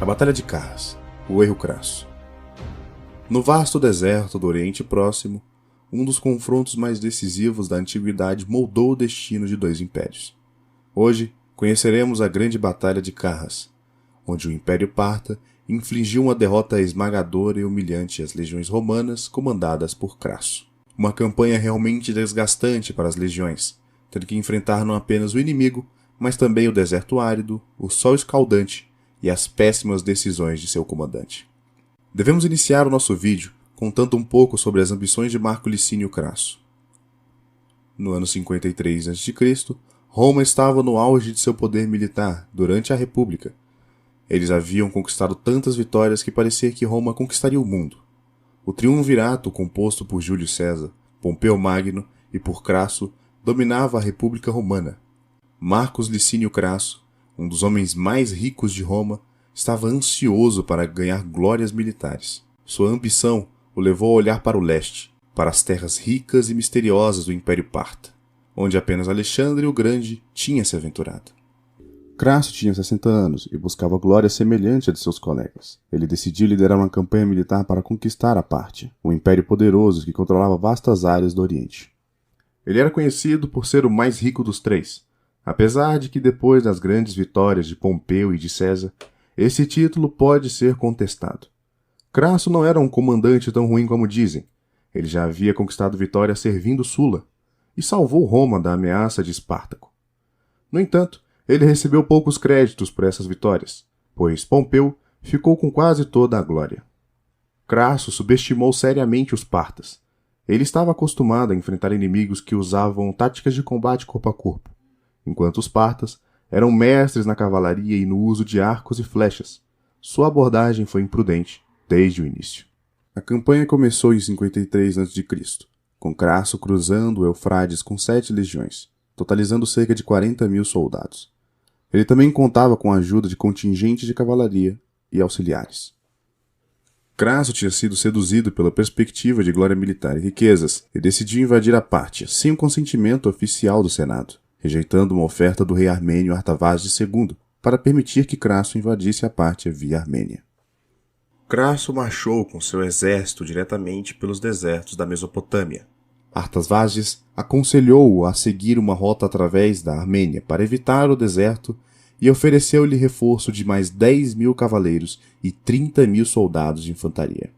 Batalha de Carras, o erro crasso. No vasto deserto do Oriente Próximo, um dos confrontos mais decisivos da antiguidade moldou o destino de dois impérios. Hoje, conheceremos a grande Batalha de Carras, onde o Império Parta infligiu uma derrota esmagadora e humilhante às legiões romanas comandadas por Crasso. Uma campanha realmente desgastante para as legiões, tendo que enfrentar não apenas o inimigo, mas também o deserto árido, o sol escaldante e as péssimas decisões de seu comandante. Devemos iniciar o nosso vídeo contando um pouco sobre as ambições de Marco Licínio Crasso. No ano 53 a.C., Roma estava no auge de seu poder militar durante a República. Eles haviam conquistado tantas vitórias que parecia que Roma conquistaria o mundo. O triunvirato, composto por Júlio César, Pompeu Magno e por Crasso, dominava a República Romana. Marcus Licínio Crasso, um dos homens mais ricos de Roma, estava ansioso para ganhar glórias militares. Sua ambição o levou a olhar para o leste, para as terras ricas e misteriosas do Império Parta, onde apenas Alexandre o Grande tinha se aventurado. Crasso tinha 60 anos e buscava glória semelhante à de seus colegas. Ele decidiu liderar uma campanha militar para conquistar a Pártia, um império poderoso que controlava vastas áreas do Oriente. Ele era conhecido por ser o mais rico dos três, apesar de que depois das grandes vitórias de Pompeu e de César, esse título pode ser contestado. Crasso não era um comandante tão ruim como dizem. Ele já havia conquistado vitórias servindo Sula e salvou Roma da ameaça de Espartaco. No entanto, ele recebeu poucos créditos por essas vitórias, pois Pompeu ficou com quase toda a glória. Crasso subestimou seriamente os partas. Ele estava acostumado a enfrentar inimigos que usavam táticas de combate corpo a corpo, enquanto os partas eram mestres na cavalaria e no uso de arcos e flechas. Sua abordagem foi imprudente desde o início. A campanha começou em 53 a.C., com Crasso cruzando o Eufrates com 7 legiões, totalizando cerca de 40.000 soldados. Ele também contava com a ajuda de contingentes de cavalaria e auxiliares. Crasso tinha sido seduzido pela perspectiva de glória militar e riquezas e decidiu invadir a Pártia sem o consentimento oficial do Senado, rejeitando uma oferta do rei armênio Artavazes II para permitir que Crasso invadisse a Pártia via Armênia. Crasso marchou com seu exército diretamente pelos desertos da Mesopotâmia. Artavazes aconselhou-o a seguir uma rota através da Armênia para evitar o deserto e ofereceu-lhe reforço de mais 10.000 cavaleiros e 30.000 soldados de infantaria.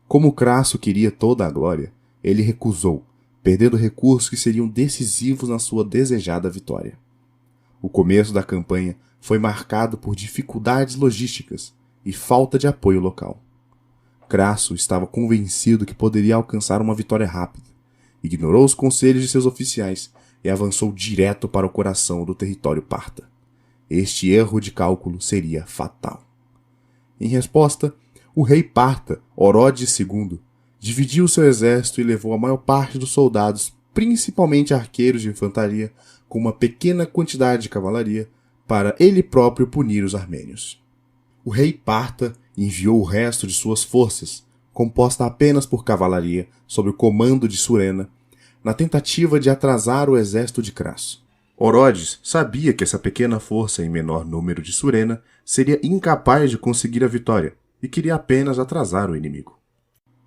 Como Crasso queria toda a glória, ele recusou, perdendo recursos que seriam decisivos na sua desejada vitória. O começo da campanha foi marcado por dificuldades logísticas e falta de apoio local. Crasso estava convencido que poderia alcançar uma vitória rápida, ignorou os conselhos de seus oficiais e avançou direto para o coração do território parta. Este erro de cálculo seria fatal. Em resposta, o rei parta, Orodes II, dividiu seu exército e levou a maior parte dos soldados, principalmente arqueiros de infantaria, com uma pequena quantidade de cavalaria, para ele próprio punir os armênios. O rei parta enviou o resto de suas forças, composta apenas por cavalaria, sob o comando de Surena, na tentativa de atrasar o exército de Crasso. Orodes sabia que essa pequena força em menor número de Surena seria incapaz de conseguir a vitória e queria apenas atrasar o inimigo.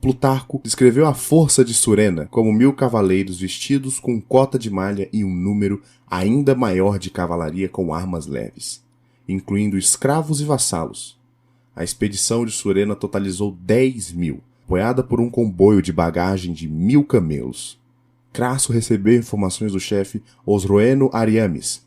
Plutarco descreveu a força de Surena como 1.000 cavaleiros vestidos com cota de malha e um número ainda maior de cavalaria com armas leves, incluindo escravos e vassalos. A expedição de Surena totalizou 10.000, apoiada por um comboio de bagagem de 1.000 camelos. Crasso recebeu informações do chefe Osroeno Ariames,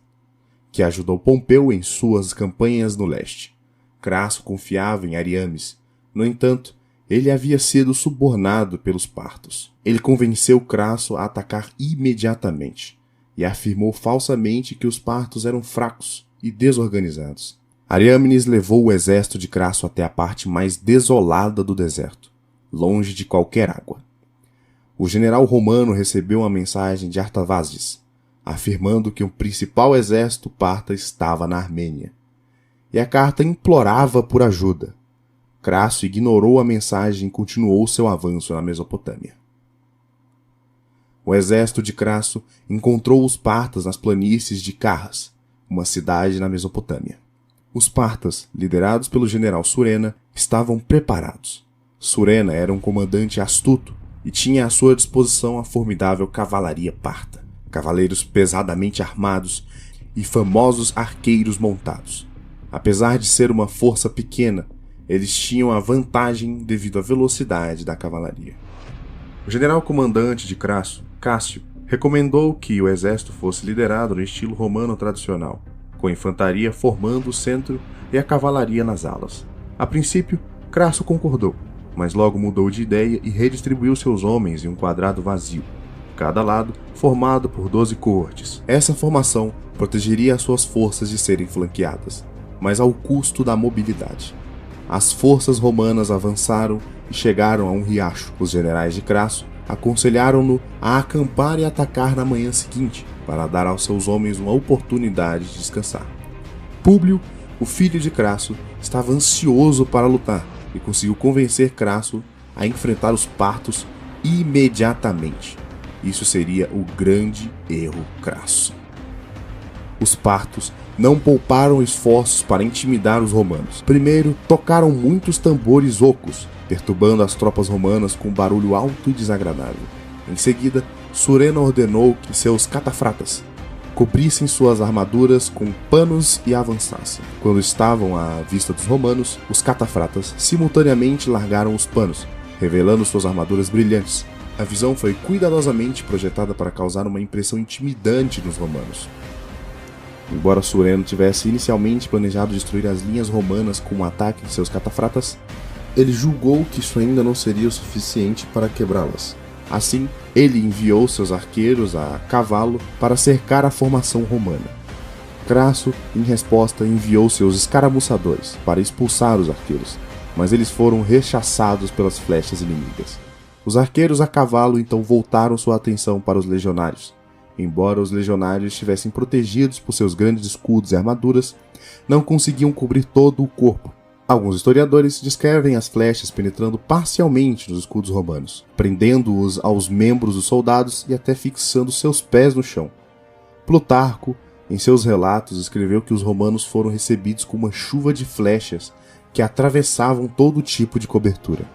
que ajudou Pompeu em suas campanhas no leste. Crasso confiava em Ariames. No entanto, ele havia sido subornado pelos partos. Ele convenceu Crasso a atacar imediatamente e afirmou falsamente que os partos eram fracos e desorganizados. Ariamenes levou o exército de Crasso até a parte mais desolada do deserto, longe de qualquer água. O general romano recebeu uma mensagem de Artavazes, afirmando que o principal exército parta estava na Armênia, e a carta implorava por ajuda. Crasso ignorou a mensagem e continuou seu avanço na Mesopotâmia. O exército de Crasso encontrou os partas nas planícies de Carras, uma cidade na Mesopotâmia. Os partas, liderados pelo general Surena, estavam preparados. Surena era um comandante astuto e tinha à sua disposição a formidável cavalaria parta, cavaleiros pesadamente armados e famosos arqueiros montados. Apesar de ser uma força pequena, eles tinham a vantagem devido à velocidade da cavalaria. O general comandante de Crasso, Cássio, recomendou que o exército fosse liderado no estilo romano tradicional, com a infantaria formando o centro e a cavalaria nas alas. A princípio, Crasso concordou, mas logo mudou de ideia e redistribuiu seus homens em um quadrado vazio, cada lado formado por 12 coortes. Essa formação protegeria as suas forças de serem flanqueadas, mas ao custo da mobilidade. As forças romanas avançaram e chegaram a um riacho. Os generais de Crasso aconselharam-no a acampar e atacar na manhã seguinte, para dar aos seus homens uma oportunidade de descansar. Públio, o filho de Crasso, estava ansioso para lutar e conseguiu convencer Crasso a enfrentar os partos imediatamente. Isso seria o grande erro Crasso. Os partos não pouparam esforços para intimidar os romanos. Primeiro, tocaram muitos tambores ocos, perturbando as tropas romanas com um barulho alto e desagradável. Em seguida, Surena ordenou que seus catafratas cobrissem suas armaduras com panos e avançassem. Quando estavam à vista dos romanos, os catafratas simultaneamente largaram os panos, revelando suas armaduras brilhantes. A visão foi cuidadosamente projetada para causar uma impressão intimidante nos romanos. Embora Surena tivesse inicialmente planejado destruir as linhas romanas com um ataque de seus catafratas, ele julgou que isso ainda não seria o suficiente para quebrá-las. Assim, ele enviou seus arqueiros a cavalo para cercar a formação romana. Crasso, em resposta, enviou seus escaramuçadores para expulsar os arqueiros, mas eles foram rechaçados pelas flechas inimigas. Os arqueiros a cavalo então voltaram sua atenção para os legionários. Embora os legionários estivessem protegidos por seus grandes escudos e armaduras, não conseguiam cobrir todo o corpo. Alguns historiadores descrevem as flechas penetrando parcialmente nos escudos romanos, prendendo-os aos membros dos soldados e até fixando seus pés no chão. Plutarco, em seus relatos, escreveu que os romanos foram recebidos com uma chuva de flechas que atravessavam todo tipo de cobertura,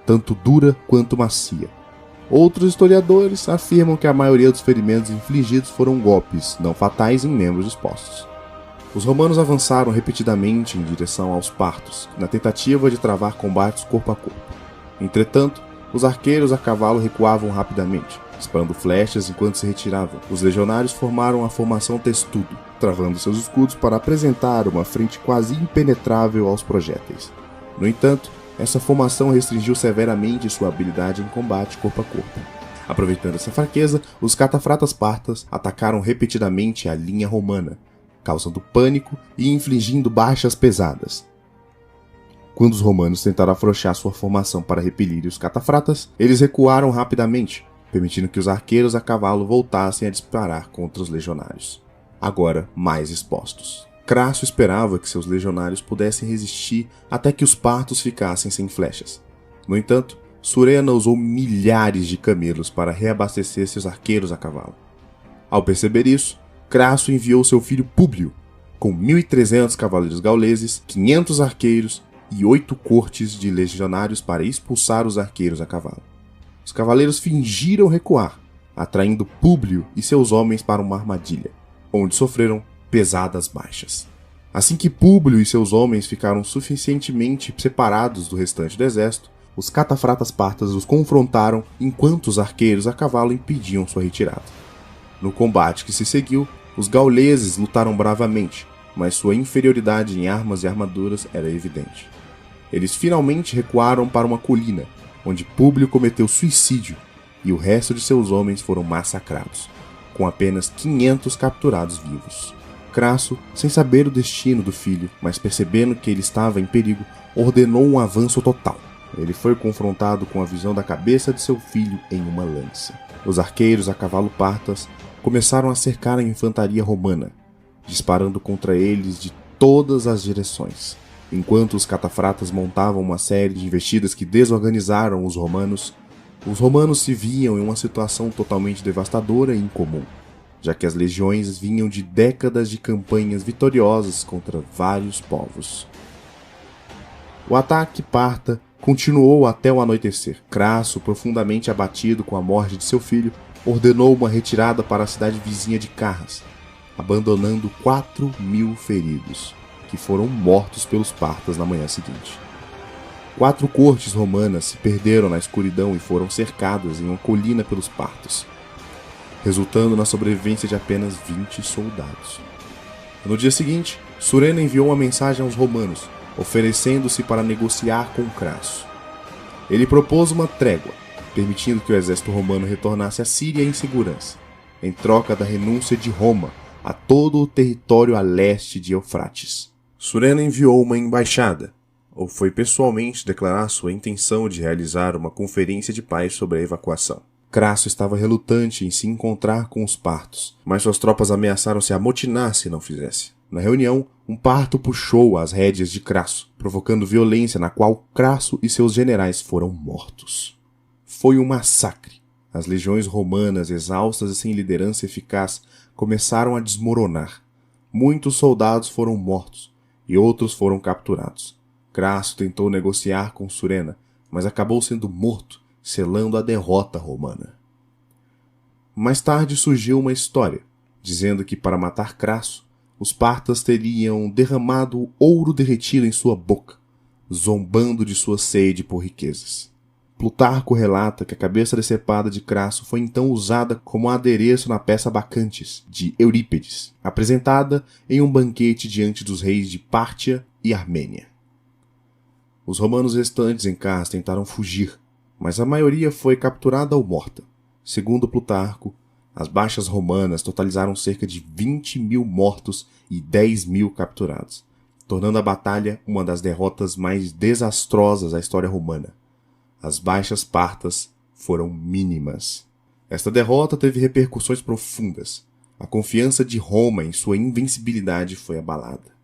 tanto dura quanto macia. Outros historiadores afirmam que a maioria dos ferimentos infligidos foram golpes não fatais em membros expostos. Os romanos avançaram repetidamente em direção aos partos, na tentativa de travar combates corpo a corpo. Entretanto, os arqueiros a cavalo recuavam rapidamente, disparando flechas enquanto se retiravam. Os legionários formaram a formação testudo, travando seus escudos para apresentar uma frente quase impenetrável aos projéteis. No entanto, essa formação restringiu severamente sua habilidade em combate corpo a corpo. Aproveitando essa fraqueza, os catafratas partas atacaram repetidamente a linha romana, causando pânico e infligindo baixas pesadas. Quando os romanos tentaram afrouxar sua formação para repelir os catafratas, eles recuaram rapidamente, permitindo que os arqueiros a cavalo voltassem a disparar contra os legionários, agora mais expostos. Crasso esperava que seus legionários pudessem resistir até que os partos ficassem sem flechas. No entanto, Surena usou milhares de camelos para reabastecer seus arqueiros a cavalo. Ao perceber isso, Crasso enviou seu filho Públio, com 1.300 cavaleiros gauleses, 500 arqueiros e 8 cortes de legionários para expulsar os arqueiros a cavalo. Os cavaleiros fingiram recuar, atraindo Públio e seus homens para uma armadilha, onde sofreram pesadas baixas. Assim que Públio e seus homens ficaram suficientemente separados do restante do exército, os catafratas partas os confrontaram enquanto os arqueiros a cavalo impediam sua retirada. No combate que se seguiu, os gauleses lutaram bravamente, mas sua inferioridade em armas e armaduras era evidente. Eles finalmente recuaram para uma colina, onde Públio cometeu suicídio e o resto de seus homens foram massacrados, com apenas 500 capturados vivos. Crasso, sem saber o destino do filho, mas percebendo que ele estava em perigo, ordenou um avanço total. Ele foi confrontado com a visão da cabeça de seu filho em uma lança. Os arqueiros a cavalo partas começaram a cercar a infantaria romana, disparando contra eles de todas as direções. Enquanto os catafratas montavam uma série de investidas que desorganizaram os romanos se viam em uma situação totalmente devastadora e incomum. já que as legiões vinham de décadas de campanhas vitoriosas contra vários povos. O ataque parta continuou até o anoitecer. Crasso, profundamente abatido com a morte de seu filho, ordenou uma retirada para a cidade vizinha de Carras, abandonando 4.000 feridos, que foram mortos pelos partas na manhã seguinte. 4 cortes romanas se perderam na escuridão e foram cercadas em uma colina pelos partos, resultando na sobrevivência de apenas 20 soldados. No dia seguinte, Surena enviou uma mensagem aos romanos, oferecendo-se para negociar com Crasso. Ele propôs uma trégua, permitindo que o exército romano retornasse à Síria em segurança, em troca da renúncia de Roma a todo o território a leste de Eufrates. Surena enviou uma embaixada, ou foi pessoalmente declarar sua intenção de realizar uma conferência de paz sobre a evacuação. Crasso estava relutante em se encontrar com os partos, mas suas tropas ameaçaram se amotinar se não fizesse. Na reunião, um parto puxou as rédeas de Crasso, provocando violência na qual Crasso e seus generais foram mortos. Foi um massacre. As legiões romanas, exaustas e sem liderança eficaz, começaram a desmoronar. Muitos soldados foram mortos e outros foram capturados. Crasso tentou negociar com Surena, mas acabou sendo morto, selando a derrota romana. Mais tarde surgiu uma história, dizendo que para matar Crasso, os partas teriam derramado ouro derretido em sua boca, zombando de sua sede por riquezas. Plutarco relata que a cabeça decepada de Crasso foi então usada como adereço na peça Bacantes, de Eurípides, apresentada em um banquete diante dos reis de Pártia e Armênia. Os romanos restantes em Carras tentaram fugir, mas a maioria foi capturada ou morta. Segundo Plutarco, as baixas romanas totalizaram cerca de 20.000 mortos e 10.000 capturados, tornando a batalha uma das derrotas mais desastrosas da história romana. As baixas partas foram mínimas. Esta derrota teve repercussões profundas. A confiança de Roma em sua invencibilidade foi abalada.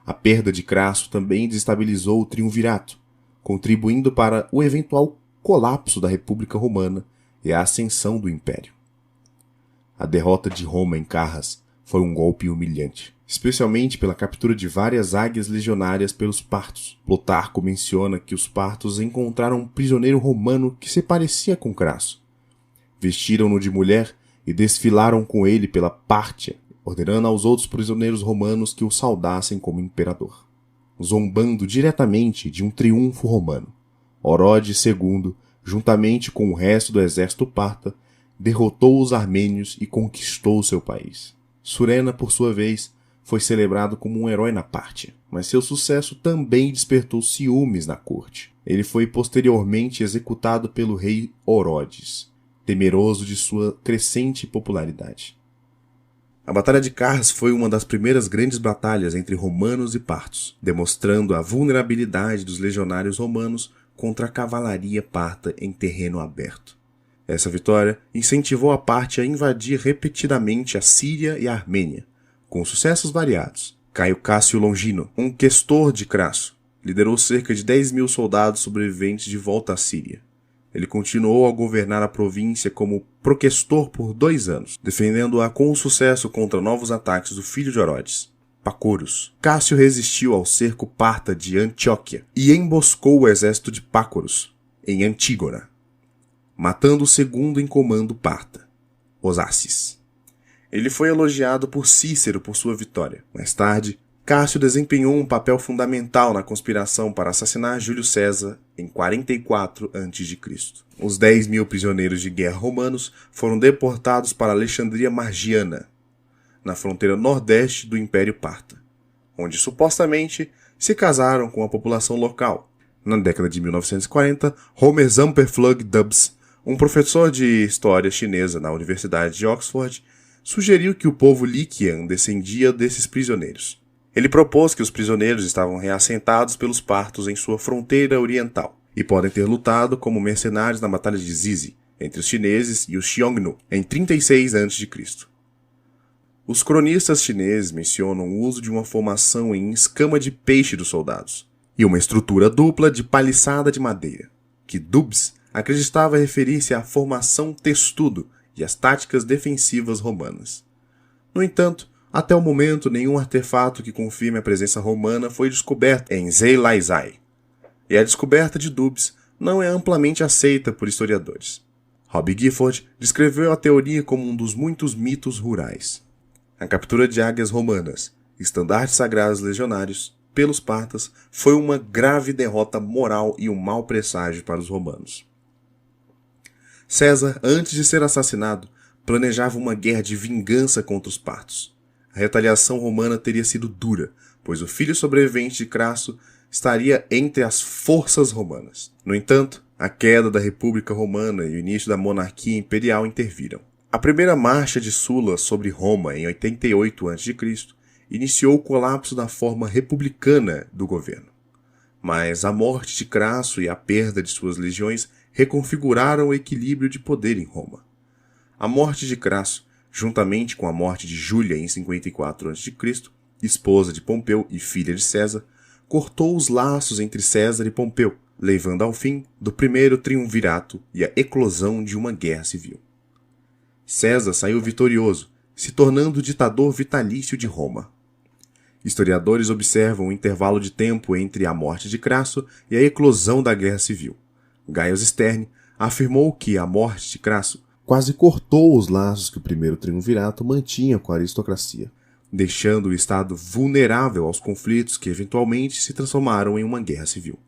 A perda de Crasso também desestabilizou o triunvirato, contribuindo para o eventual colapso da República Romana e a ascensão do Império. A derrota de Roma em Carras foi um golpe humilhante, especialmente pela captura de várias águias legionárias pelos partos. Plutarco menciona que os partos encontraram um prisioneiro romano que se parecia com Crasso. Vestiram-no de mulher e desfilaram com ele pela Pártia, ordenando aos outros prisioneiros romanos que o saudassem como imperador, zombando diretamente de um triunfo romano. Orodes II, juntamente com o resto do exército parta, derrotou os armênios e conquistou seu país. Surena, por sua vez, foi celebrado como um herói na Pártia, mas seu sucesso também despertou ciúmes na corte. Ele foi posteriormente executado pelo rei Orodes, temeroso de sua crescente popularidade. A Batalha de Carras foi uma das primeiras grandes batalhas entre romanos e partos, demonstrando a vulnerabilidade dos legionários romanos contra a cavalaria parta em terreno aberto. Essa vitória incentivou a Pártia a invadir repetidamente a Síria e a Armênia, com sucessos variados. Caio Cássio Longino, um questor de Crasso, liderou cerca de 10.000 soldados sobreviventes de volta à Síria. Ele continuou a governar a província como proquestor por 2 anos, defendendo-a com sucesso contra novos ataques do filho de Orodes, Pacorus. Cássio resistiu ao cerco parta de Antioquia e emboscou o exército de Pacorus em Antígona, matando o segundo em comando parta, Osaces. Ele foi elogiado por Cícero por sua vitória. Mais tarde, Cássio desempenhou um papel fundamental na conspiração para assassinar Júlio César em 44 a.C. Os 10.000 prisioneiros de guerra romanos foram deportados para Alexandria Margiana, na fronteira nordeste do Império Parta, onde supostamente se casaram com a população local. Na década de 1940, Homer Zamperplug Dubs, um professor de história chinesa na Universidade de Oxford, sugeriu que o povo Lycian descendia desses prisioneiros. Ele propôs que os prisioneiros estavam reassentados pelos partos em sua fronteira oriental e podem ter lutado como mercenários na Batalha de Zizi, entre os chineses e os Xiongnu, em 36 a.C. Os cronistas chineses mencionam o uso de uma formação em escama de peixe dos soldados e uma estrutura dupla de paliçada de madeira, que Dubs acreditava referir-se à formação testudo e às táticas defensivas romanas. No entanto, até o momento, nenhum artefato que confirme a presença romana foi descoberto em Zhelaizai, e a descoberta de Dubs não é amplamente aceita por historiadores. Rob Gifford descreveu a teoria como um dos muitos mitos rurais. A captura de águias romanas, estandartes sagrados legionários, pelos partas, foi uma grave derrota moral e um mau presságio para os romanos. César, antes de ser assassinado, planejava uma guerra de vingança contra os partos. A retaliação romana teria sido dura, pois o filho sobrevivente de Crasso estaria entre as forças romanas. No entanto, a queda da República Romana e o início da monarquia imperial interviram. A primeira marcha de Sulla sobre Roma em 88 a.C. iniciou o colapso da forma republicana do governo. Mas a morte de Crasso e a perda de suas legiões reconfiguraram o equilíbrio de poder em Roma. A morte de Crasso, juntamente com a morte de Júlia em 54 a.C., esposa de Pompeu e filha de César, cortou os laços entre César e Pompeu, levando ao fim do primeiro triunvirato e à eclosão de uma guerra civil. César saiu vitorioso, se tornando o ditador vitalício de Roma. Historiadores observam o intervalo de tempo entre a morte de Crasso e a eclosão da guerra civil. Gaius Sterne afirmou que a morte de Crasso quase cortou os laços que o primeiro triunvirato mantinha com a aristocracia, deixando o Estado vulnerável aos conflitos que eventualmente se transformaram em uma guerra civil.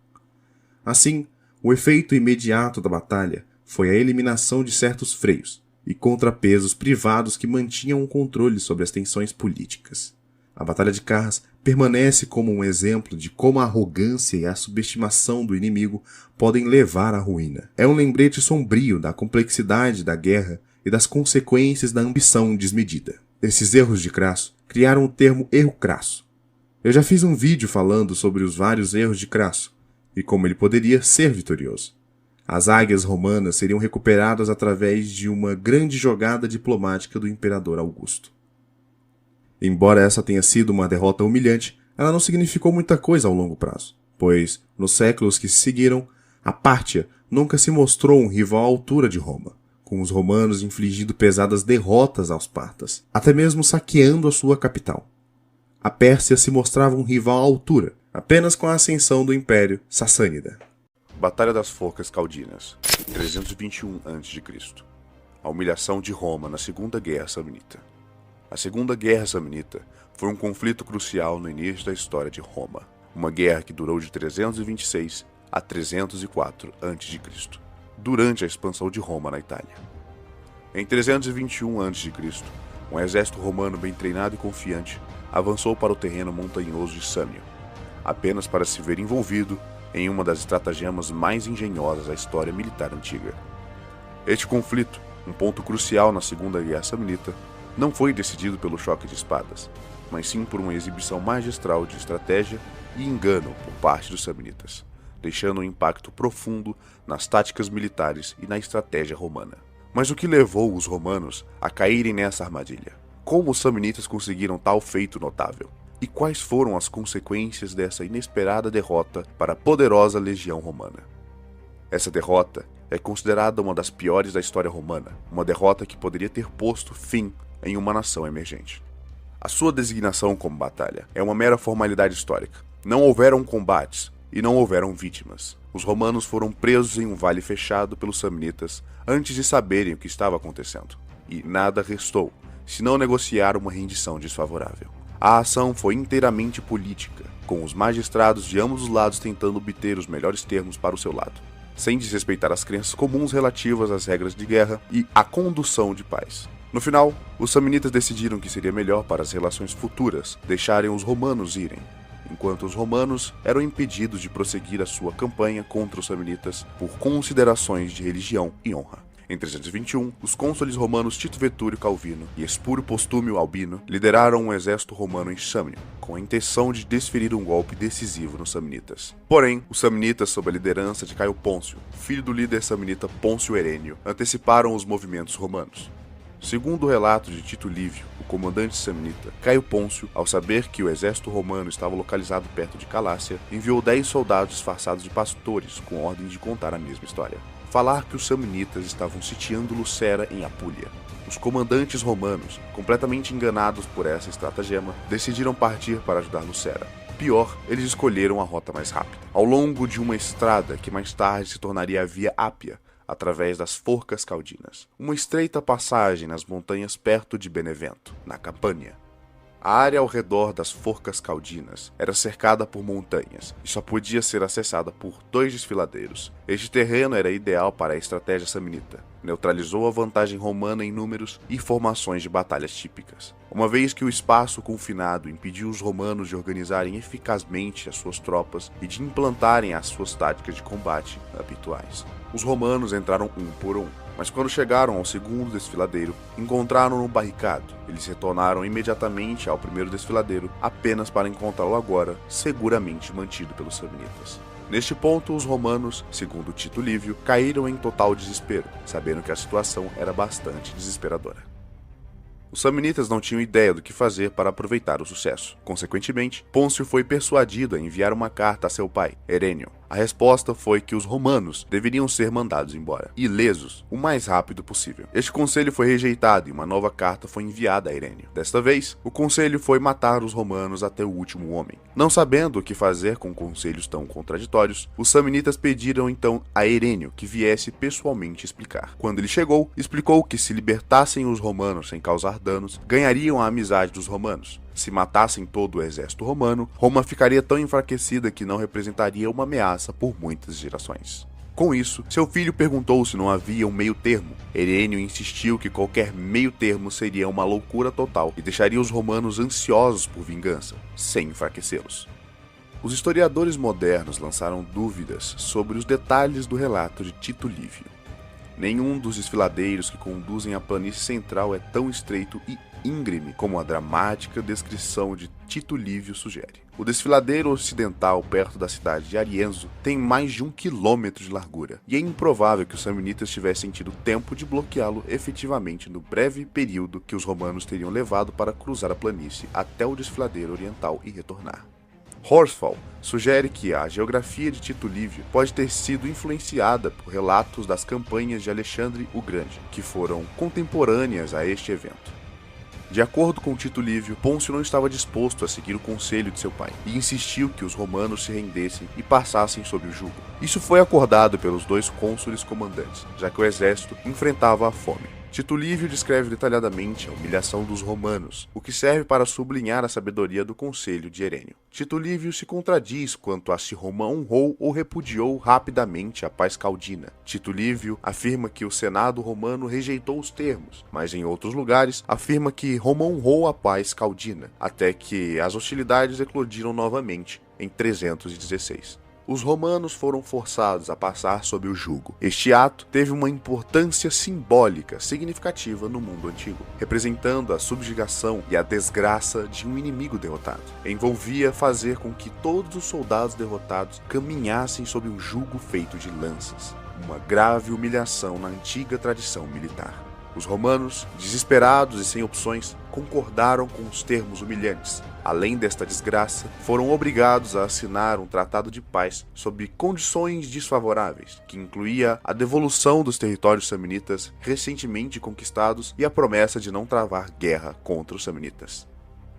Assim, o efeito imediato da batalha foi a eliminação de certos freios e contrapesos privados que mantinham o controle sobre as tensões políticas. A Batalha de Carras permanece como um exemplo de como a arrogância e a subestimação do inimigo podem levar à ruína. É um lembrete sombrio da complexidade da guerra e das consequências da ambição desmedida. Esses erros de Crasso criaram o termo erro crasso. Eu já fiz um vídeo falando sobre os vários erros de Crasso e como ele poderia ser vitorioso. As águias romanas seriam recuperadas através de uma grande jogada diplomática do imperador Augusto. Embora essa tenha sido uma derrota humilhante, ela não significou muita coisa ao longo prazo, pois, nos séculos que se seguiram, a Pártia nunca se mostrou um rival à altura de Roma, com os romanos infligindo pesadas derrotas aos partas, até mesmo saqueando a sua capital. A Pérsia se mostrava um rival à altura, apenas com a ascensão do Império Sassânida. Batalha das Forcas Caudinas, 321 a.C. A humilhação de Roma na Segunda Guerra Samnita. A Segunda Guerra Samnita foi um conflito crucial no início da história de Roma, uma guerra que durou de 326 a 304 a.C., durante a expansão de Roma na Itália. Em 321 a.C., um exército romano bem treinado e confiante avançou para o terreno montanhoso de Sâmnio, apenas para se ver envolvido em uma das estratagemas mais engenhosas da história militar antiga. Este conflito, um ponto crucial na Segunda Guerra Samnita, não foi decidido pelo choque de espadas, mas sim por uma exibição magistral de estratégia e engano por parte dos samnitas, deixando um impacto profundo nas táticas militares e na estratégia romana. Mas o que levou os romanos a caírem nessa armadilha? Como os samnitas conseguiram tal feito notável? E quais foram as consequências dessa inesperada derrota para a poderosa legião romana? Essa derrota é considerada uma das piores da história romana, uma derrota que poderia ter posto fim em uma nação emergente. A sua designação como batalha é uma mera formalidade histórica. Não houveram combates e não houveram vítimas. Os romanos foram presos em um vale fechado pelos samnitas antes de saberem o que estava acontecendo. E nada restou, senão negociar uma rendição desfavorável. A ação foi inteiramente política, com os magistrados de ambos os lados tentando obter os melhores termos para o seu lado, sem desrespeitar as crenças comuns relativas às regras de guerra e à condução de paz. No final, os samnitas decidiram que seria melhor para as relações futuras deixarem os romanos irem, enquanto os romanos eram impedidos de prosseguir a sua campanha contra os samnitas por considerações de religião e honra. Em 321, os cônsules romanos Tito Vetúrio Calvino e Espúrio Postúmio Albino lideraram um exército romano em Sâmnio, com a intenção de desferir um golpe decisivo nos samnitas. Porém, os samnitas, sob a liderança de Caio Pôncio, filho do líder samnita Pôncio Herênio, anteciparam os movimentos romanos. Segundo o relato de Tito Livio, o comandante samnita, Caio Pôncio, ao saber que o exército romano estava localizado perto de Calácia, enviou 10 soldados disfarçados de pastores com ordem de contar a mesma história. Falar que os samnitas estavam sitiando Lucera em Apulia, os comandantes romanos, completamente enganados por essa estratagema, decidiram partir para ajudar Lucera. Pior, eles escolheram a rota mais rápida, ao longo de uma estrada que mais tarde se tornaria a Via Ápia, através das Forcas Caudinas, uma estreita passagem nas montanhas perto de Benevento, na Campânia. A área ao redor das Forcas Caudinas era cercada por montanhas e só podia ser acessada por 2 desfiladeiros. Este terreno era ideal para a estratégia saminita. Neutralizou a vantagem romana em números e formações de batalhas típicas, uma vez que o espaço confinado impediu os romanos de organizarem eficazmente as suas tropas e de implantarem as suas táticas de combate habituais. Os romanos entraram um por um, mas quando chegaram ao segundo desfiladeiro, encontraram-no barricado. Eles retornaram imediatamente ao primeiro desfiladeiro, apenas para encontrá-lo agora seguramente mantido pelos samnitas. Neste ponto, os romanos, segundo Tito Livio, caíram em total desespero, sabendo que a situação era bastante desesperadora. Os samnitas não tinham ideia do que fazer para aproveitar o sucesso. Consequentemente, Pôncio foi persuadido a enviar uma carta a seu pai, Herênio. A resposta foi que os romanos deveriam ser mandados embora, ilesos, o mais rápido possível. Este conselho foi rejeitado e uma nova carta foi enviada a Herênio. Desta vez, o conselho foi matar os romanos até o último homem. Não sabendo o que fazer com conselhos tão contraditórios, os samnitas pediram então a Herênio que viesse pessoalmente explicar. Quando ele chegou, explicou que se libertassem os romanos sem causar danos, ganhariam a amizade dos romanos. Se matassem todo o exército romano, Roma ficaria tão enfraquecida que não representaria uma ameaça por muitas gerações. Com isso, seu filho perguntou se não havia um meio termo. Herênio insistiu que qualquer meio termo seria uma loucura total e deixaria os romanos ansiosos por vingança, sem enfraquecê-los. Os historiadores modernos lançaram dúvidas sobre os detalhes do relato de Tito Livio. Nenhum dos desfiladeiros que conduzem à planície central é tão estreito e íngreme como a dramática descrição de Tito Livio sugere. O desfiladeiro ocidental perto da cidade de Arienzo tem mais de 1 quilômetro de largura, e é improvável que os samnitas tivessem tido tempo de bloqueá-lo efetivamente no breve período que os romanos teriam levado para cruzar a planície até o desfiladeiro oriental e retornar. Horsfall sugere que a geografia de Tito Livio pode ter sido influenciada por relatos das campanhas de Alexandre o Grande, que foram contemporâneas a este evento. De acordo com Tito Livio, Pôncio não estava disposto a seguir o conselho de seu pai e insistiu que os romanos se rendessem e passassem sob o jugo. Isso foi acordado pelos 2 cônsules comandantes, já que o exército enfrentava a fome. Tito Livio descreve detalhadamente a humilhação dos romanos, o que serve para sublinhar a sabedoria do conselho de Herênio. Tito Livio se contradiz quanto a se Roma honrou ou repudiou rapidamente a paz caldina. Tito Livio afirma que o Senado romano rejeitou os termos, mas em outros lugares afirma que Roma honrou a paz caldina, até que as hostilidades eclodiram novamente em 316. Os romanos foram forçados a passar sob o jugo. Este ato teve uma importância simbólica significativa no mundo antigo, representando a subjugação e a desgraça de um inimigo derrotado. Envolvia fazer com que todos os soldados derrotados caminhassem sob um jugo feito de lanças, uma grave humilhação na antiga tradição militar. Os romanos, desesperados e sem opções, concordaram com os termos humilhantes. Além desta desgraça, foram obrigados a assinar um tratado de paz sob condições desfavoráveis, que incluía a devolução dos territórios samnitas recentemente conquistados e a promessa de não travar guerra contra os samnitas.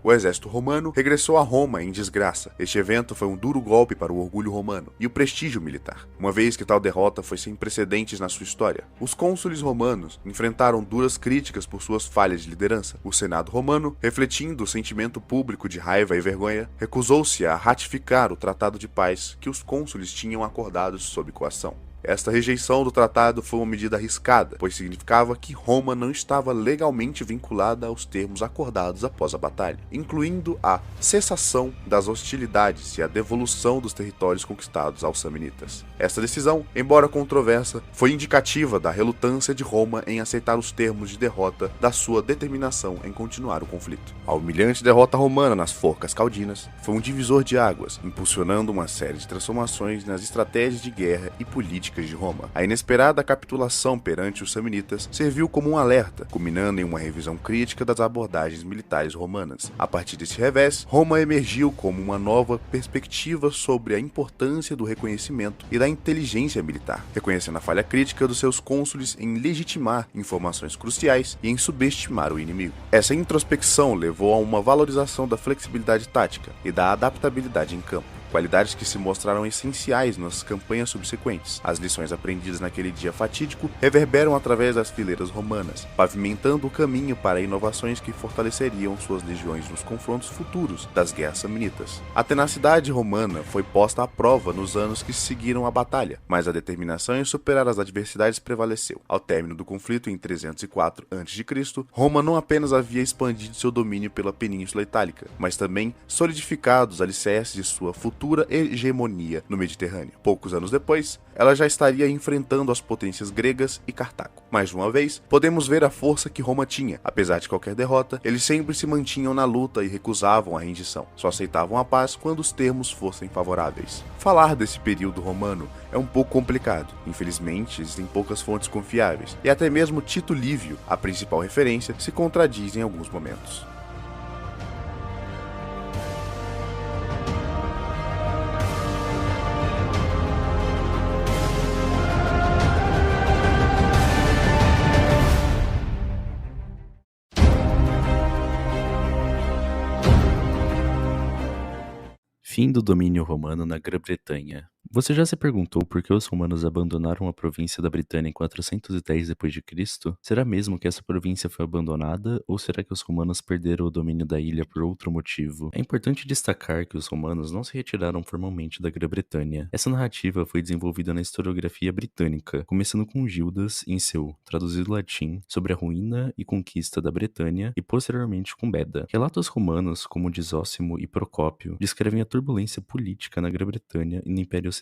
O exército romano regressou a Roma em desgraça. Este evento foi um duro golpe para o orgulho romano e o prestígio militar, uma vez que tal derrota foi sem precedentes na sua história. Os cônsules romanos enfrentaram duras críticas por suas falhas de liderança. O Senado romano, refletindo o sentimento público de raiva e vergonha, recusou-se a ratificar o tratado de paz que os cônsules tinham acordado sob coação. Esta rejeição do tratado foi uma medida arriscada, pois significava que Roma não estava legalmente vinculada aos termos acordados após a batalha, incluindo a cessação das hostilidades e a devolução dos territórios conquistados aos samnitas. Esta decisão, embora controversa, foi indicativa da relutância de Roma em aceitar os termos de derrota da sua determinação em continuar o conflito. A humilhante derrota romana nas Forcas Caudinas foi um divisor de águas, impulsionando uma série de transformações nas estratégias de guerra e política críticas de Roma. A inesperada capitulação perante os samnitas serviu como um alerta, culminando em uma revisão crítica das abordagens militares romanas. A partir desse revés, Roma emergiu como uma nova perspectiva sobre a importância do reconhecimento e da inteligência militar, reconhecendo a falha crítica dos seus cônsules em legitimar informações cruciais e em subestimar o inimigo. Essa introspecção levou a uma valorização da flexibilidade tática e da adaptabilidade em campo, qualidades que se mostraram essenciais nas campanhas subsequentes. As lições aprendidas naquele dia fatídico reverberam através das fileiras romanas, pavimentando o caminho para inovações que fortaleceriam suas legiões nos confrontos futuros das guerras samnitas. A tenacidade romana foi posta à prova nos anos que seguiram a batalha, mas a determinação em superar as adversidades prevaleceu. Ao término do conflito em 304 a.C., Roma não apenas havia expandido seu domínio pela Península Itálica, mas também solidificado os alicerces de sua futura hegemonia no Mediterrâneo. Poucos anos depois, ela já estaria enfrentando as potências gregas e Cartago. Mais uma vez, podemos ver a força que Roma tinha. Apesar de qualquer derrota, eles sempre se mantinham na luta e recusavam a rendição. Só aceitavam a paz quando os termos fossem favoráveis. Falar desse período romano é um pouco complicado. Infelizmente, existem poucas fontes confiáveis, e até mesmo Tito Livio, a principal referência, se contradiz em alguns momentos. Fim do domínio romano na Grã-Bretanha. Você já se perguntou por que os romanos abandonaram a província da Britânia em 410 d.C.? Será mesmo que essa província foi abandonada, ou será que os romanos perderam o domínio da ilha por outro motivo? É importante destacar que os romanos não se retiraram formalmente da Grã-Bretanha. Essa narrativa foi desenvolvida na historiografia britânica, começando com Gildas em seu traduzido latim sobre a ruína e conquista da Bretanha e posteriormente com Beda. Relatos romanos, como de Zósimo e Procópio, descrevem a turbulência política na Grã-Bretanha e no Império Ocidental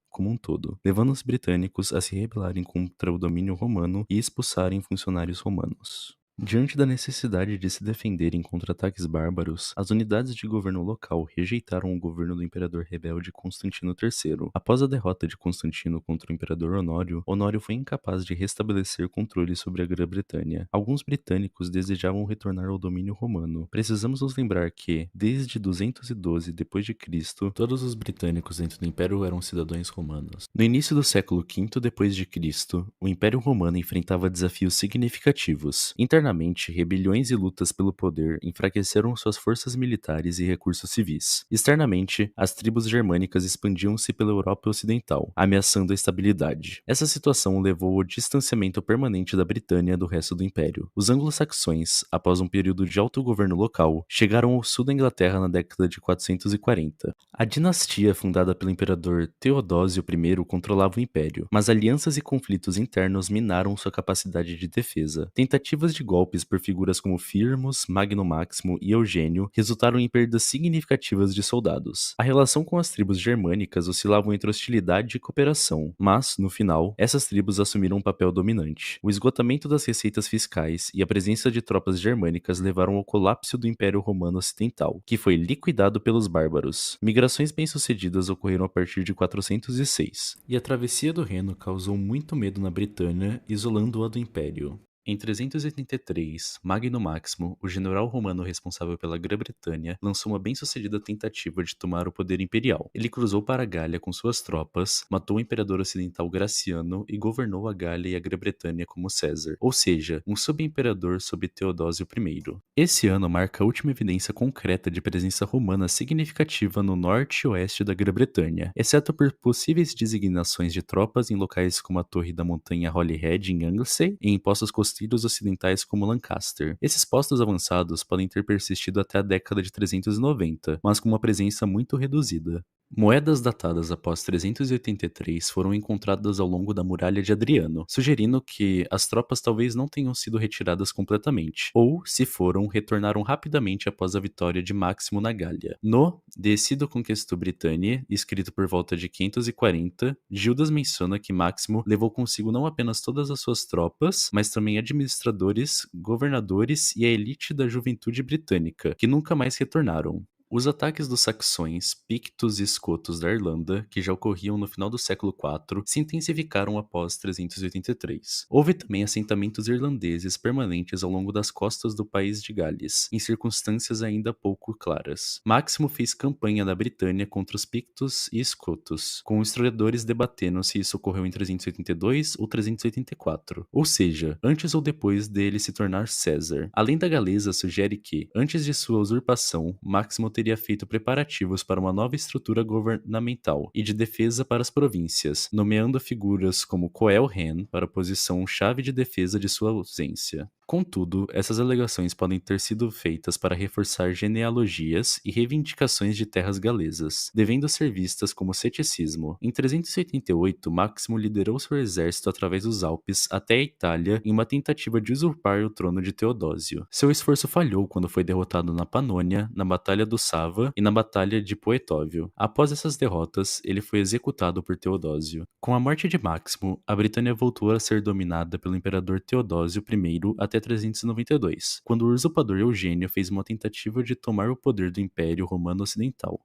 como um todo, levando os britânicos a se rebelarem contra o domínio romano e expulsarem funcionários romanos. Diante da necessidade de se defenderem contra ataques bárbaros, as unidades de governo local rejeitaram o governo do imperador rebelde Constantino III. Após a derrota de Constantino contra o imperador Honório, Honório foi incapaz de restabelecer controle sobre a Grã-Bretanha. Alguns britânicos desejavam retornar ao domínio romano. Precisamos nos lembrar que, desde 212 d.C., todos os britânicos dentro do império eram cidadãos romanos. No início do século V d.C., o Império Romano enfrentava desafios significativos. Internamente, rebeliões e lutas pelo poder enfraqueceram suas forças militares e recursos civis. Externamente, as tribos germânicas expandiam-se pela Europa Ocidental, ameaçando a estabilidade. Essa situação levou ao distanciamento permanente da Britânia do resto do Império. Os anglo-saxões, após um período de autogoverno local, chegaram ao sul da Inglaterra na década de 440. A dinastia fundada pelo imperador Teodósio I controlava o Império, mas alianças e conflitos internos minaram sua capacidade de defesa. Tentativas de golpes por figuras como Firmus, Magno Máximo e Eugênio resultaram em perdas significativas de soldados. A relação com as tribos germânicas oscilava entre hostilidade e cooperação, mas, no final, essas tribos assumiram um papel dominante. O esgotamento das receitas fiscais e a presença de tropas germânicas levaram ao colapso do Império Romano Ocidental, que foi liquidado pelos bárbaros. Migrações bem-sucedidas ocorreram a partir de 406, e a travessia do Reno causou muito medo na Britânia, isolando-a do Império. Em 383, Magno Máximo, o general romano responsável pela Grã-Bretanha, lançou uma bem-sucedida tentativa de tomar o poder imperial. Ele cruzou para a Gália com suas tropas, matou o imperador ocidental Graciano e governou a Gália e a Grã-Bretanha como César, ou seja, um subimperador sob Teodósio I. Esse ano marca a última evidência concreta de presença romana significativa no norte e oeste da Grã-Bretanha, exceto por possíveis designações de tropas em locais como a Torre da Montanha Holyhead em Anglesey e em postos costeiros ocidentais como Lancaster. Esses postos avançados podem ter persistido até a década de 390, mas com uma presença muito reduzida. Moedas datadas após 383 foram encontradas ao longo da muralha de Adriano, sugerindo que as tropas talvez não tenham sido retiradas completamente, ou, se foram, retornaram rapidamente após a vitória de Máximo na Gália. No De Sido Conquesto Britanniae, escrito por volta de 540, Gildas menciona que Máximo levou consigo não apenas todas as suas tropas, mas também administradores, governadores e a elite da juventude britânica, que nunca mais retornaram. Os ataques dos saxões, pictos e escotos da Irlanda, que já ocorriam no final do século IV, se intensificaram após 383. Houve também assentamentos irlandeses permanentes ao longo das costas do país de Gales, em circunstâncias ainda pouco claras. Máximo fez campanha na Britânia contra os pictos e escotos, com historiadores debatendo se isso ocorreu em 382 ou 384, ou seja, antes ou depois dele se tornar César. A lenda galesa sugere que, antes de sua usurpação, Máximo teria feito preparativos para uma nova estrutura governamental e de defesa para as províncias, nomeando figuras como Coel Hen para a posição-chave de defesa de sua ausência. Contudo, essas alegações podem ter sido feitas para reforçar genealogias e reivindicações de terras galesas, devendo ser vistas como ceticismo. Em 388, Máximo liderou seu exército através dos Alpes até a Itália em uma tentativa de usurpar o trono de Teodósio. Seu esforço falhou quando foi derrotado na Panônia, na Batalha do Sava e na Batalha de Poetóvio. Após essas derrotas, ele foi executado por Teodósio. Com a morte de Máximo, a Britânia voltou a ser dominada pelo imperador Teodósio I até 392, quando o usurpador Eugênio fez uma tentativa de tomar o poder do Império Romano Ocidental.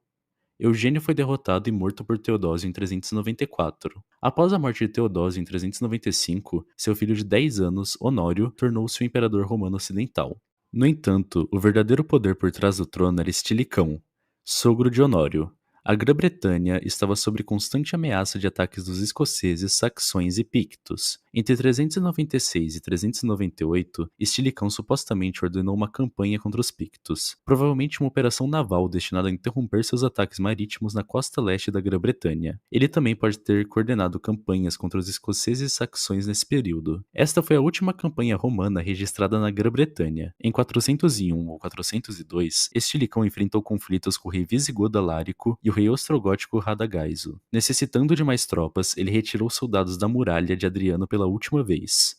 Eugênio foi derrotado e morto por Teodósio em 394. Após a morte de Teodósio em 395, seu filho de 10 anos, Honório, tornou-se o imperador romano ocidental. No entanto, o verdadeiro poder por trás do trono era Estilicão, sogro de Honório. A Grã-Bretanha estava sob constante ameaça de ataques dos escoceses, saxões e pictos. Entre 396 e 398, Estilicão supostamente ordenou uma campanha contra os pictos, provavelmente uma operação naval destinada a interromper seus ataques marítimos na costa leste da Grã-Bretanha. Ele também pode ter coordenado campanhas contra os escoceses e saxões nesse período. Esta foi a última campanha romana registrada na Grã-Bretanha. Em 401 ou 402, Estilicão enfrentou conflitos com o rei visigodo Alárico e o rei ostrogótico Radagaiso. Necessitando de mais tropas, ele retirou soldados da muralha de Adriano pela última vez.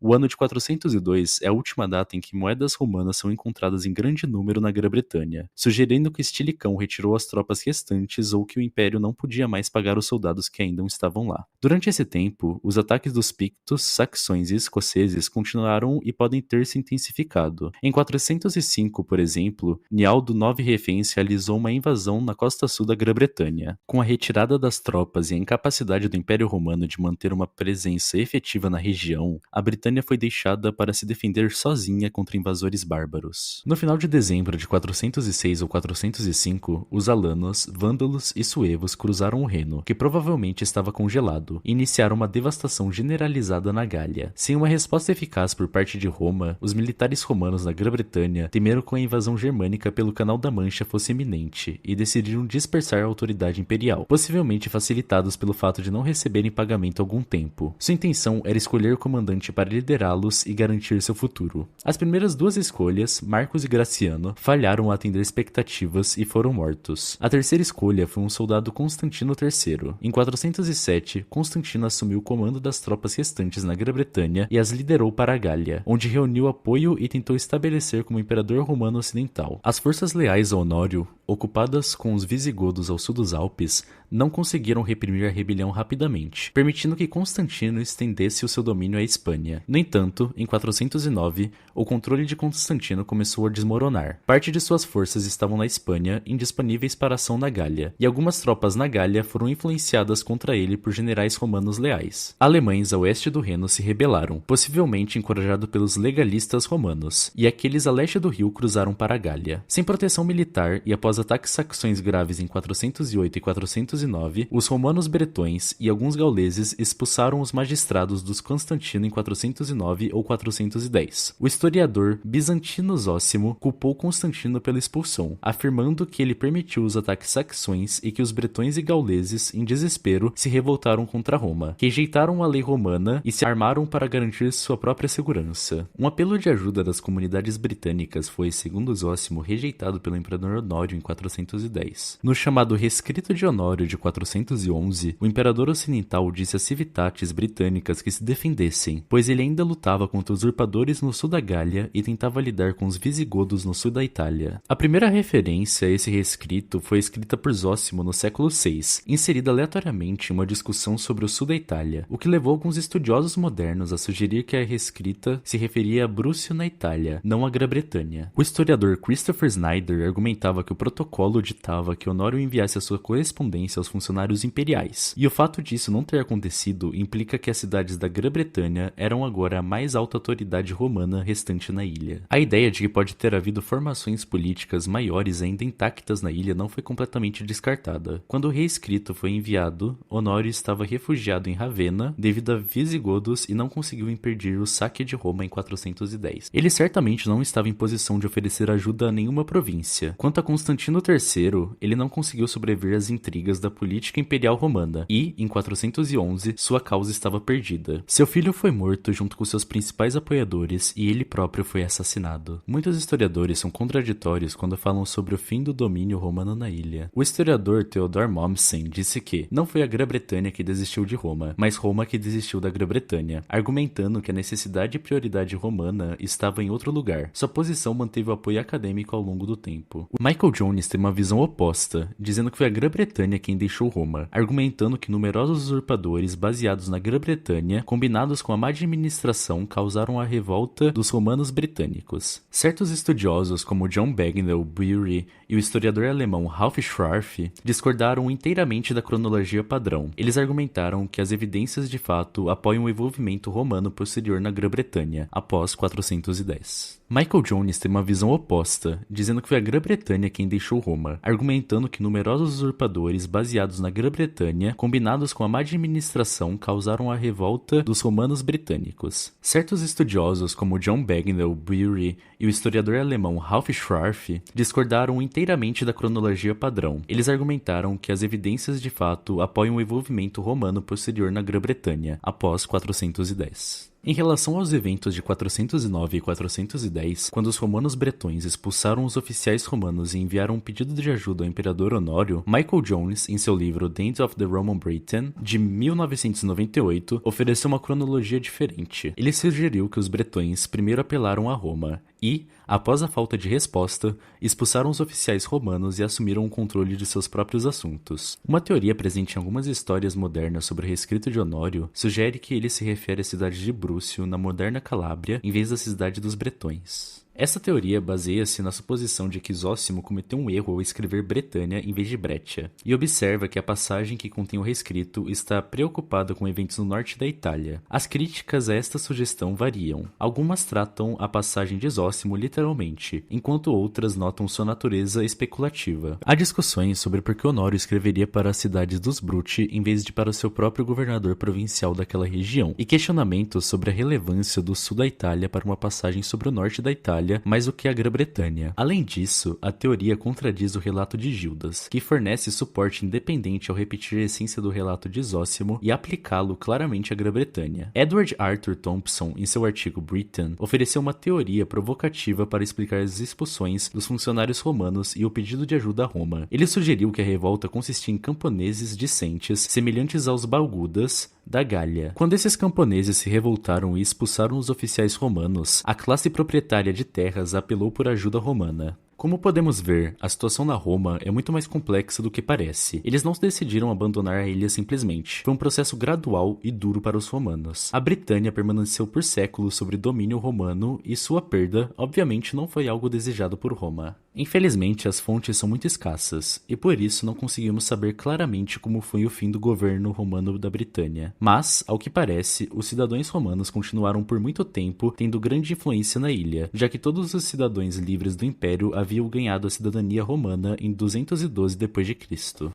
O ano de 402 é a última data em que moedas romanas são encontradas em grande número na Grã-Bretanha, sugerindo que Estilicão retirou as tropas restantes ou que o Império não podia mais pagar os soldados que ainda estavam lá. Durante esse tempo, os ataques dos pictos, saxões e escoceses continuaram e podem ter se intensificado. Em 405, por exemplo, Nialdo IX Reféns realizou uma invasão na costa sul da Grã-Bretanha. Com a retirada das tropas e a incapacidade do Império Romano de manter uma presença efetiva na região, a Britânia foi deixada para se defender sozinha contra invasores bárbaros. No final de dezembro de 406 ou 405, os alanos, vândalos e suevos cruzaram o Reno, que provavelmente estava congelado, e iniciaram uma devastação generalizada na Gália. Sem uma resposta eficaz por parte de Roma, os militares romanos na Grã-Bretanha temeram que a invasão germânica pelo Canal da Mancha fosse iminente e decidiram dispersar a autoridade imperial, possivelmente facilitados pelo fato de não receberem pagamento há algum tempo. Sua intenção era escolher o comandante para liderá-los e garantir seu futuro. As primeiras duas escolhas, Marcos e Graciano, falharam a atender expectativas e foram mortos. A terceira escolha foi um soldado Constantino III. Em 407, Constantino assumiu o comando das tropas restantes na Grã-Bretanha e as liderou para a Gália, onde reuniu apoio e tentou estabelecer como imperador romano ocidental. As forças leais a Honório, ocupadas com os visigodos ao sul dos Alpes, não conseguiram reprimir a rebelião rapidamente, permitindo que Constantino estendesse o seu domínio à Espanha. No entanto, em 409, o controle de Constantino começou a desmoronar. Parte de suas forças estavam na Espanha, indisponíveis para ação na Gália, e algumas tropas na Gália foram influenciadas contra ele por generais romanos leais. Alemães a oeste do Reno se rebelaram, possivelmente encorajados pelos legalistas romanos, e aqueles a leste do rio cruzaram para a Gália. Sem proteção militar e após ataques saxões graves em 408 e 409, os romanos bretões e alguns gauleses expulsaram os magistrados dos Constantino em 409 ou 410. O historiador Bizantino Zósimo culpou Constantino pela expulsão, afirmando que ele permitiu os ataques saxões e que os bretões e gauleses, em desespero, se revoltaram contra Roma, rejeitaram a lei romana e se armaram para garantir sua própria segurança. Um apelo de ajuda das comunidades britânicas foi, segundo Zósimo, rejeitado pelo imperador Honório em 410. No chamado Rescrito de Honório de de 411, o imperador ocidental disse às civitates britânicas que se defendessem, pois ele ainda lutava contra usurpadores no sul da Gália e tentava lidar com os visigodos no sul da Itália. A primeira referência a esse reescrito foi escrita por Zósimo no século VI, inserida aleatoriamente em uma discussão sobre o sul da Itália, o que levou alguns estudiosos modernos a sugerir que a reescrita se referia a Brúcio na Itália, não a Grã-Bretanha. O historiador Christopher Snyder argumentava que o protocolo ditava que Honório enviasse a sua correspondência aos funcionários imperiais, e o fato disso não ter acontecido implica que as cidades da Grã-Bretanha eram agora a mais alta autoridade romana restante na ilha. A ideia de que pode ter havido formações políticas maiores ainda intactas na ilha não foi completamente descartada. Quando o reescrito foi enviado, Honório estava refugiado em Ravenna devido a visigodos e não conseguiu impedir o saque de Roma em 410. Ele certamente não estava em posição de oferecer ajuda a nenhuma província. Quanto a Constantino III, ele não conseguiu sobreviver às intrigas da política imperial romana e, em 411, sua causa estava perdida. Seu filho foi morto junto com seus principais apoiadores e ele próprio foi assassinado. Muitos historiadores são contraditórios quando falam sobre o fim do domínio romano na ilha. O historiador Theodor Mommsen disse que não foi a Grã-Bretanha que desistiu de Roma, mas Roma que desistiu da Grã-Bretanha, argumentando que a necessidade e prioridade romana estava em outro lugar. Sua posição manteve o apoio acadêmico ao longo do tempo. O Michael Jones tem uma visão oposta, dizendo que foi a Grã-Bretanha quem deixou Roma, argumentando que numerosos usurpadores baseados na Grã-Bretanha, combinados com a má administração, causaram a revolta dos romanos britânicos. Certos estudiosos, como John Bagnall Bury e o historiador alemão Ralf Scharf, discordaram inteiramente da cronologia padrão. Eles argumentaram que as evidências de fato apoiam o envolvimento romano posterior na Grã-Bretanha, após 410. Michael Jones tem uma visão oposta, dizendo que foi a Grã-Bretanha quem deixou Roma, argumentando que numerosos usurpadores baseados na Grã-Bretanha, combinados com a má administração, causaram a revolta dos romanos britânicos. Certos estudiosos, como John Bagnall Bury e o historiador alemão Ralf Scharf, discordaram inteiramente da cronologia padrão. Eles argumentaram que as evidências de fato apoiam o envolvimento romano posterior na Grã-Bretanha, após 410. Em relação aos eventos de 409 e 410, quando os romanos bretões expulsaram os oficiais romanos e enviaram um pedido de ajuda ao imperador Honório, Michael Jones, em seu livro The End of the Roman Britain, de 1998, ofereceu uma cronologia diferente. Ele sugeriu que os bretões primeiro apelaram a Roma e, após a falta de resposta, expulsaram os oficiais romanos e assumiram o controle de seus próprios assuntos. Uma teoria presente em algumas histórias modernas sobre o reescrito de Honório sugere que ele se refere à cidade de Brúcio, na moderna Calábria, em vez da cidade dos bretões. Essa teoria baseia-se na suposição de que Zósimo cometeu um erro ao escrever Bretânia em vez de Breccia, e observa que a passagem que contém o reescrito está preocupada com eventos no norte da Itália. As críticas a esta sugestão variam. Algumas tratam a passagem de Zósimo literalmente, enquanto outras notam sua natureza especulativa. Há discussões sobre por que Honório escreveria para as cidades dos Bruti em vez de para o seu próprio governador provincial daquela região, e questionamentos sobre a relevância do sul da Itália para uma passagem sobre o norte da Itália mais do que a Grã-Bretanha. Além disso, a teoria contradiz o relato de Gildas, que fornece suporte independente ao repetir a essência do relato de Zósimo e aplicá-lo claramente à Grã-Bretanha. Edward Arthur Thompson, em seu artigo Britain, ofereceu uma teoria provocativa para explicar as expulsões dos funcionários romanos e o pedido de ajuda a Roma. Ele sugeriu que a revolta consistia em camponeses discentes semelhantes aos Balgudas da Gália. Quando esses camponeses se revoltaram e expulsaram os oficiais romanos, a classe proprietária de terras apelou por ajuda romana. Como podemos ver, a situação na Roma é muito mais complexa do que parece. Eles não decidiram abandonar a ilha simplesmente. Foi um processo gradual e duro para os romanos. A Britânia permaneceu por séculos sob domínio romano e sua perda, obviamente, não foi algo desejado por Roma. Infelizmente, as fontes são muito escassas, e por isso não conseguimos saber claramente como foi o fim do governo romano da Britânia. Mas, ao que parece, os cidadãos romanos continuaram por muito tempo tendo grande influência na ilha, já que todos os cidadãos livres do Império haviam ganhado a cidadania romana em 212 d.C.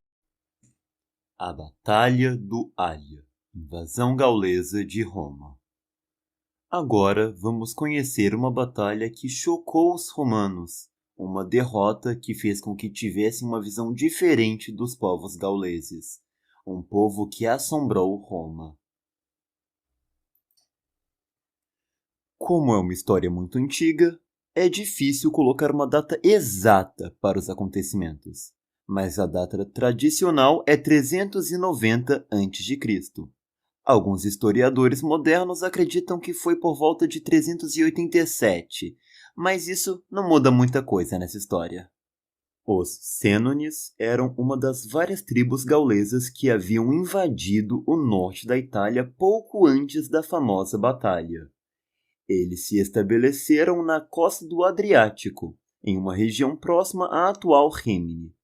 A Batalha do Alia, invasão gaulesa de Roma. Agora vamos conhecer uma batalha que chocou os romanos, uma derrota que fez com que tivessem uma visão diferente dos povos gauleses, um povo que assombrou Roma. Como é uma história muito antiga, é difícil colocar uma data exata para os acontecimentos, mas a data tradicional é 390 a.C. Alguns historiadores modernos acreditam que foi por volta de 387, mas isso não muda muita coisa nessa história. Os Sênones eram uma das várias tribos gaulesas que haviam invadido o norte da Itália pouco antes da famosa batalha. Eles se estabeleceram na costa do Adriático, em uma região próxima à atual Rímini.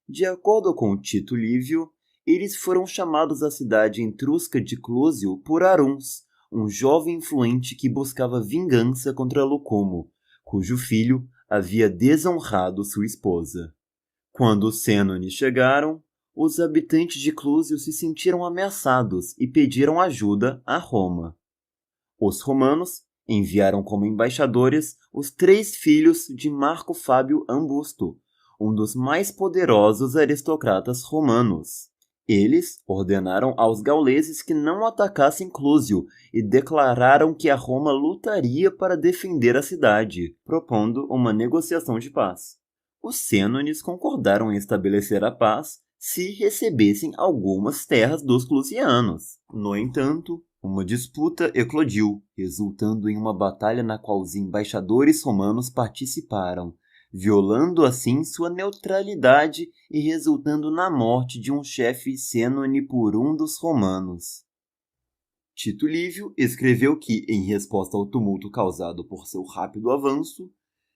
De acordo com Tito Livio, eles foram chamados à cidade etrusca de Clúsio por Aruns, um jovem influente que buscava vingança contra Lucumo, cujo filho havia desonrado sua esposa. Quando os Sênones chegaram, os habitantes de Clúsio se sentiram ameaçados e pediram ajuda a Roma. Os romanos enviaram como embaixadores os 3 filhos de Marco Fábio Ambusto, um dos mais poderosos aristocratas romanos. Eles ordenaram aos gauleses que não atacassem Clúsio e declararam que a Roma lutaria para defender a cidade, propondo uma negociação de paz. Os Sênones concordaram em estabelecer a paz se recebessem algumas terras dos clusianos. No entanto, uma disputa eclodiu, resultando em uma batalha na qual os embaixadores romanos participaram, violando assim sua neutralidade e resultando na morte de um chefe sênone por um dos romanos. Tito Livio escreveu que, em resposta ao tumulto causado por seu rápido avanço,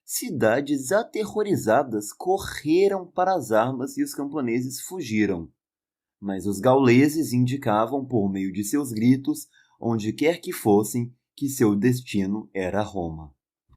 cidades aterrorizadas correram para as armas e os camponeses fugiram. Mas os gauleses indicavam, por meio de seus gritos, onde quer que fossem, que seu destino era Roma.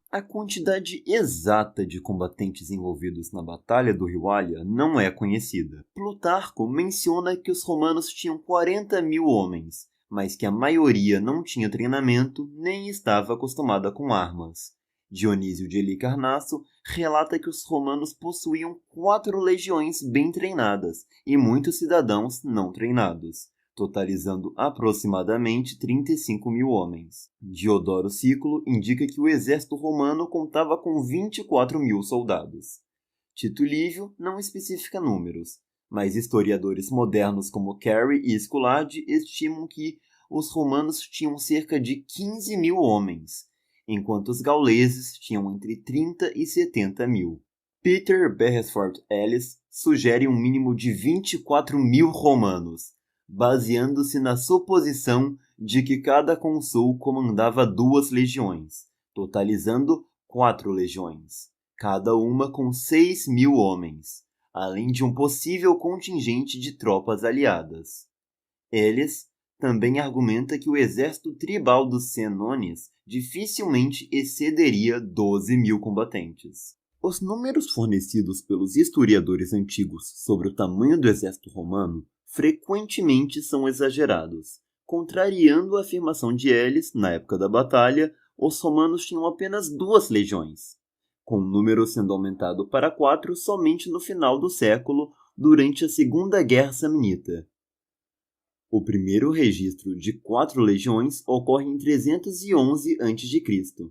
A quantidade exata de combatentes envolvidos na Batalha do Rio Alha não é conhecida. Plutarco menciona que os romanos tinham 40.000 homens, mas que a maioria não tinha treinamento nem estava acostumada com armas. Dionísio de Halicarnasso relata que os romanos possuíam 4 legiões bem treinadas e muitos cidadãos não treinados, totalizando aproximadamente 35.000 homens. Diodoro Sículo indica que o exército romano contava com 24.000 soldados. Tito Livio não especifica números, mas historiadores modernos como Carey e Scolard estimam que os romanos tinham cerca de 15.000 homens, enquanto os gauleses tinham entre 30 e 70.000. Peter Beresford Ellis sugere um mínimo de 24.000 romanos, baseando-se na suposição de que cada cônsul comandava 2 legiões, totalizando 4 legiões, cada uma com 6.000 homens, além de um possível contingente de tropas aliadas. Ellis também argumenta que o exército tribal dos Senones dificilmente excederia 12.000 combatentes. Os números fornecidos pelos historiadores antigos sobre o tamanho do exército romano frequentemente são exagerados. Contrariando a afirmação de Ellis, na época da batalha, os romanos tinham apenas 2 legiões, com o número sendo aumentado para 4 somente no final do século, durante a Segunda Guerra Samnita. O primeiro registro de 4 legiões ocorre em 311 a.C.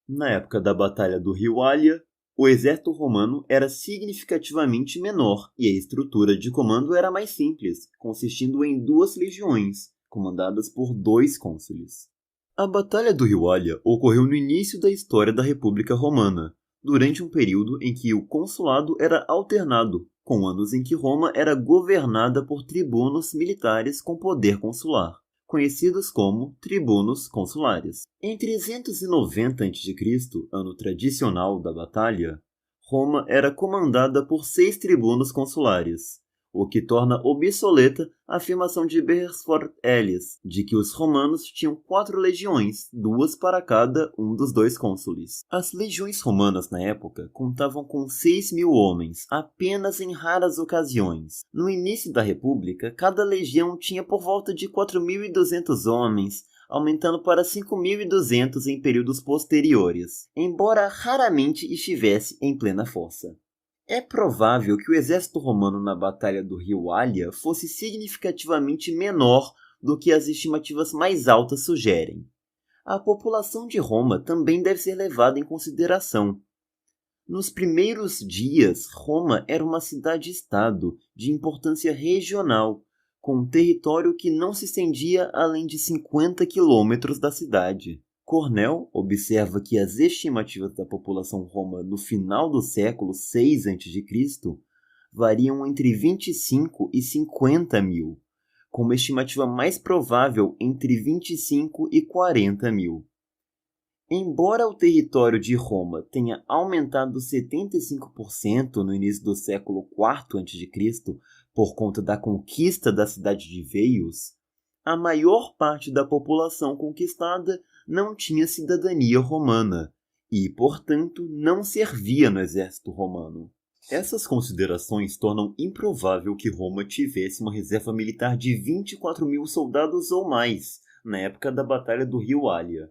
Na época da Batalha do Rio Alha, o exército romano era significativamente menor e a estrutura de comando era mais simples, consistindo em 2 legiões, comandadas por 2 cônsules. A Batalha do Rio Alha ocorreu no início da história da República Romana, durante um período em que o consulado era alternado, com anos em que Roma era governada por tribunos militares com poder consular, conhecidos como tribunos consulares. Em 390 a.C., ano tradicional da batalha, Roma era comandada por 6 tribunos consulares, o que torna obsoleta a afirmação de Beresford Ellis de que os romanos tinham 4 legiões, 2 para cada um dos 2 cônsules. As legiões romanas na época contavam com 6.000 homens, apenas em raras ocasiões. No início da República, cada legião tinha por volta de 4.200 homens, aumentando para 5.200 em períodos posteriores, embora raramente estivesse em plena força. É provável que o exército romano na Batalha do Rio Alha fosse significativamente menor do que as estimativas mais altas sugerem. A população de Roma também deve ser levada em consideração. Nos primeiros dias, Roma era uma cidade-estado de importância regional, com um território que não se estendia além de 50 quilômetros da cidade. Cornell observa que as estimativas da população romana no final do século VI a.C. variam entre 25 e 50 mil, com uma estimativa mais provável entre 25 e 40 mil. Embora o território de Roma tenha aumentado 75% no início do século IV a.C. por conta da conquista da cidade de Veios, a maior parte da população conquistada não tinha cidadania romana e, portanto, não servia no exército romano. Essas considerações tornam improvável que Roma tivesse uma reserva militar de 24 mil soldados ou mais na época da Batalha do Rio Alia.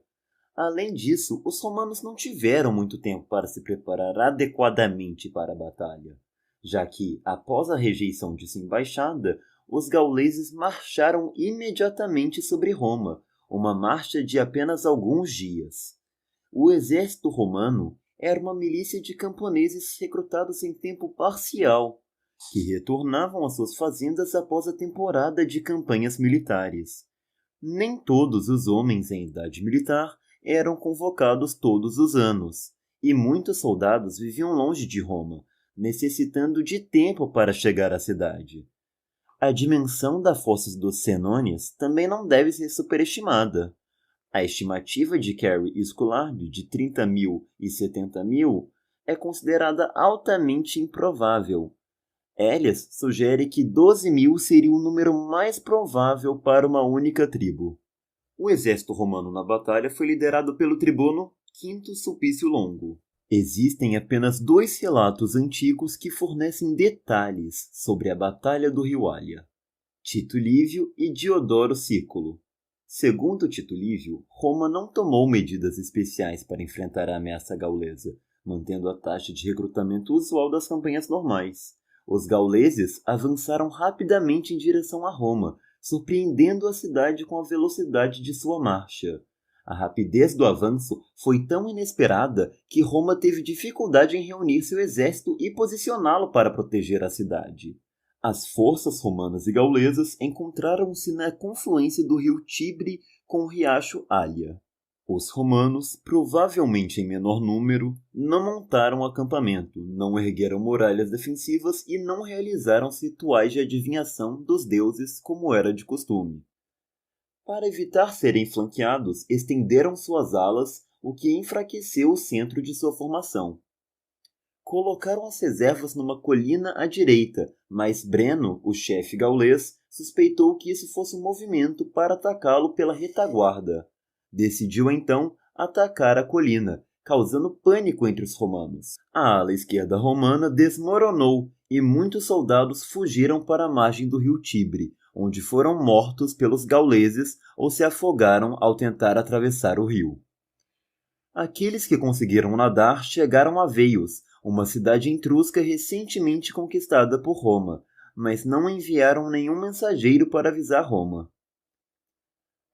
Além disso, os romanos não tiveram muito tempo para se preparar adequadamente para a batalha, já que, após a rejeição de sua embaixada, os gauleses marcharam imediatamente sobre Roma, uma marcha de apenas alguns dias. O exército romano era uma milícia de camponeses recrutados em tempo parcial, que retornavam às suas fazendas após a temporada de campanhas militares. Nem todos os homens em idade militar eram convocados todos os anos, e muitos soldados viviam longe de Roma, necessitando de tempo para chegar à cidade. A dimensão das forças dos Senônios também não deve ser superestimada. A estimativa de Carey e Scullard de 30 mil e 70 mil é considerada altamente improvável. Elias sugere que 12 mil seria o número mais provável para uma única tribo. O exército romano na batalha foi liderado pelo tribuno Quinto Sulpício Longo. Existem apenas 2 relatos antigos que fornecem detalhes sobre a Batalha do Rio Alia: Tito Livio e Diodoro Sículo. Segundo Tito Livio, Roma não tomou medidas especiais para enfrentar a ameaça gaulesa, mantendo a taxa de recrutamento usual das campanhas normais. Os gauleses avançaram rapidamente em direção a Roma, surpreendendo a cidade com a velocidade de sua marcha. A rapidez do avanço foi tão inesperada que Roma teve dificuldade em reunir seu exército e posicioná-lo para proteger a cidade. As forças romanas e gaulesas encontraram-se na confluência do rio Tibre com o riacho Alia. Os romanos, provavelmente em menor número, não montaram acampamento, não ergueram muralhas defensivas e não realizaram rituais de adivinhação dos deuses como era de costume. Para evitar serem flanqueados, estenderam suas alas, o que enfraqueceu o centro de sua formação. Colocaram as reservas numa colina à direita, mas Breno, o chefe gaulês, suspeitou que isso fosse um movimento para atacá-lo pela retaguarda. Decidiu então atacar a colina, causando pânico entre os romanos. A ala esquerda romana desmoronou e muitos soldados fugiram para a margem do rio Tibre, onde foram mortos pelos gauleses ou se afogaram ao tentar atravessar o rio. Aqueles que conseguiram nadar chegaram a Veios, uma cidade etrusca recentemente conquistada por Roma, mas não enviaram nenhum mensageiro para avisar Roma.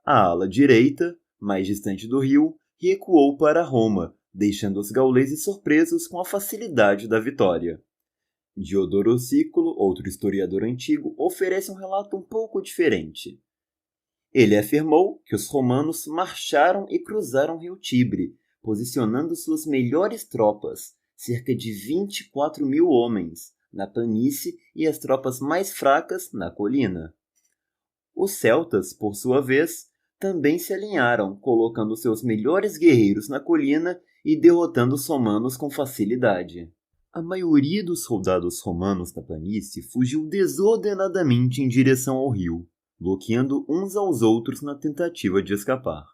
A ala direita, mais distante do rio, recuou para Roma, deixando os gauleses surpresos com a facilidade da vitória. Diodoro Sículo, outro historiador antigo, oferece um relato um pouco diferente. Ele afirmou que os romanos marcharam e cruzaram o rio Tibre, posicionando suas melhores tropas, cerca de 24 mil homens, na planície e as tropas mais fracas na colina. Os celtas, por sua vez, também se alinharam, colocando seus melhores guerreiros na colina e derrotando os romanos com facilidade. A maioria dos soldados romanos da planície fugiu desordenadamente em direção ao rio, bloqueando uns aos outros na tentativa de escapar.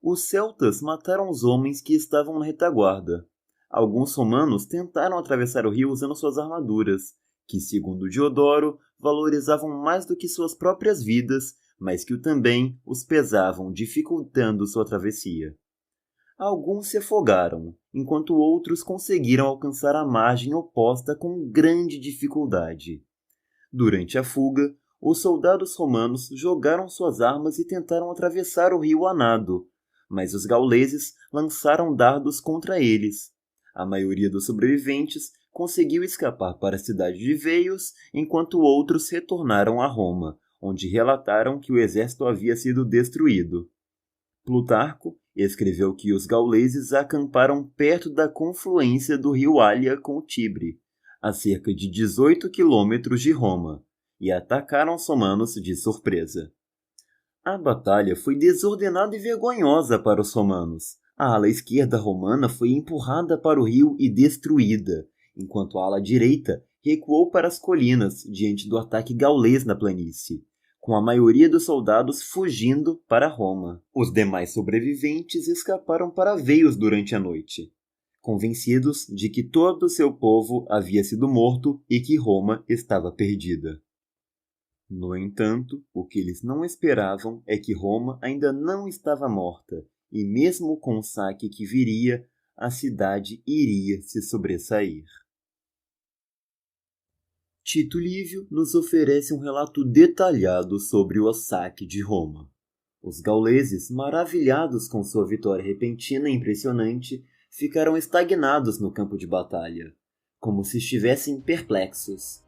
Os celtas mataram os homens que estavam na retaguarda. Alguns romanos tentaram atravessar o rio usando suas armaduras, que, segundo Diodoro, valorizavam mais do que suas próprias vidas, mas que também os pesavam, dificultando sua travessia. Alguns se afogaram, enquanto outros conseguiram alcançar a margem oposta com grande dificuldade. Durante a fuga, os soldados romanos jogaram suas armas e tentaram atravessar o rio a nado, mas os gauleses lançaram dardos contra eles. A maioria dos sobreviventes conseguiu escapar para a cidade de Veios, enquanto outros retornaram a Roma, onde relataram que o exército havia sido destruído. Plutarco escreveu que os gauleses acamparam perto da confluência do rio Allia com o Tibre, a cerca de 18 quilômetros de Roma, e atacaram os romanos de surpresa. A batalha foi desordenada e vergonhosa para os romanos. A ala esquerda romana foi empurrada para o rio e destruída, enquanto a ala direita recuou para as colinas diante do ataque gaulês na planície, com a maioria dos soldados fugindo para Roma. Os demais sobreviventes escaparam para Veios durante a noite, convencidos de que todo o seu povo havia sido morto e que Roma estava perdida. No entanto, o que eles não esperavam é que Roma ainda não estava morta, e mesmo com o saque que viria, a cidade iria se sobressair. Tito Livio nos oferece um relato detalhado sobre o saque de Roma. Os gauleses, maravilhados com sua vitória repentina e impressionante, ficaram estagnados no campo de batalha, como se estivessem perplexos.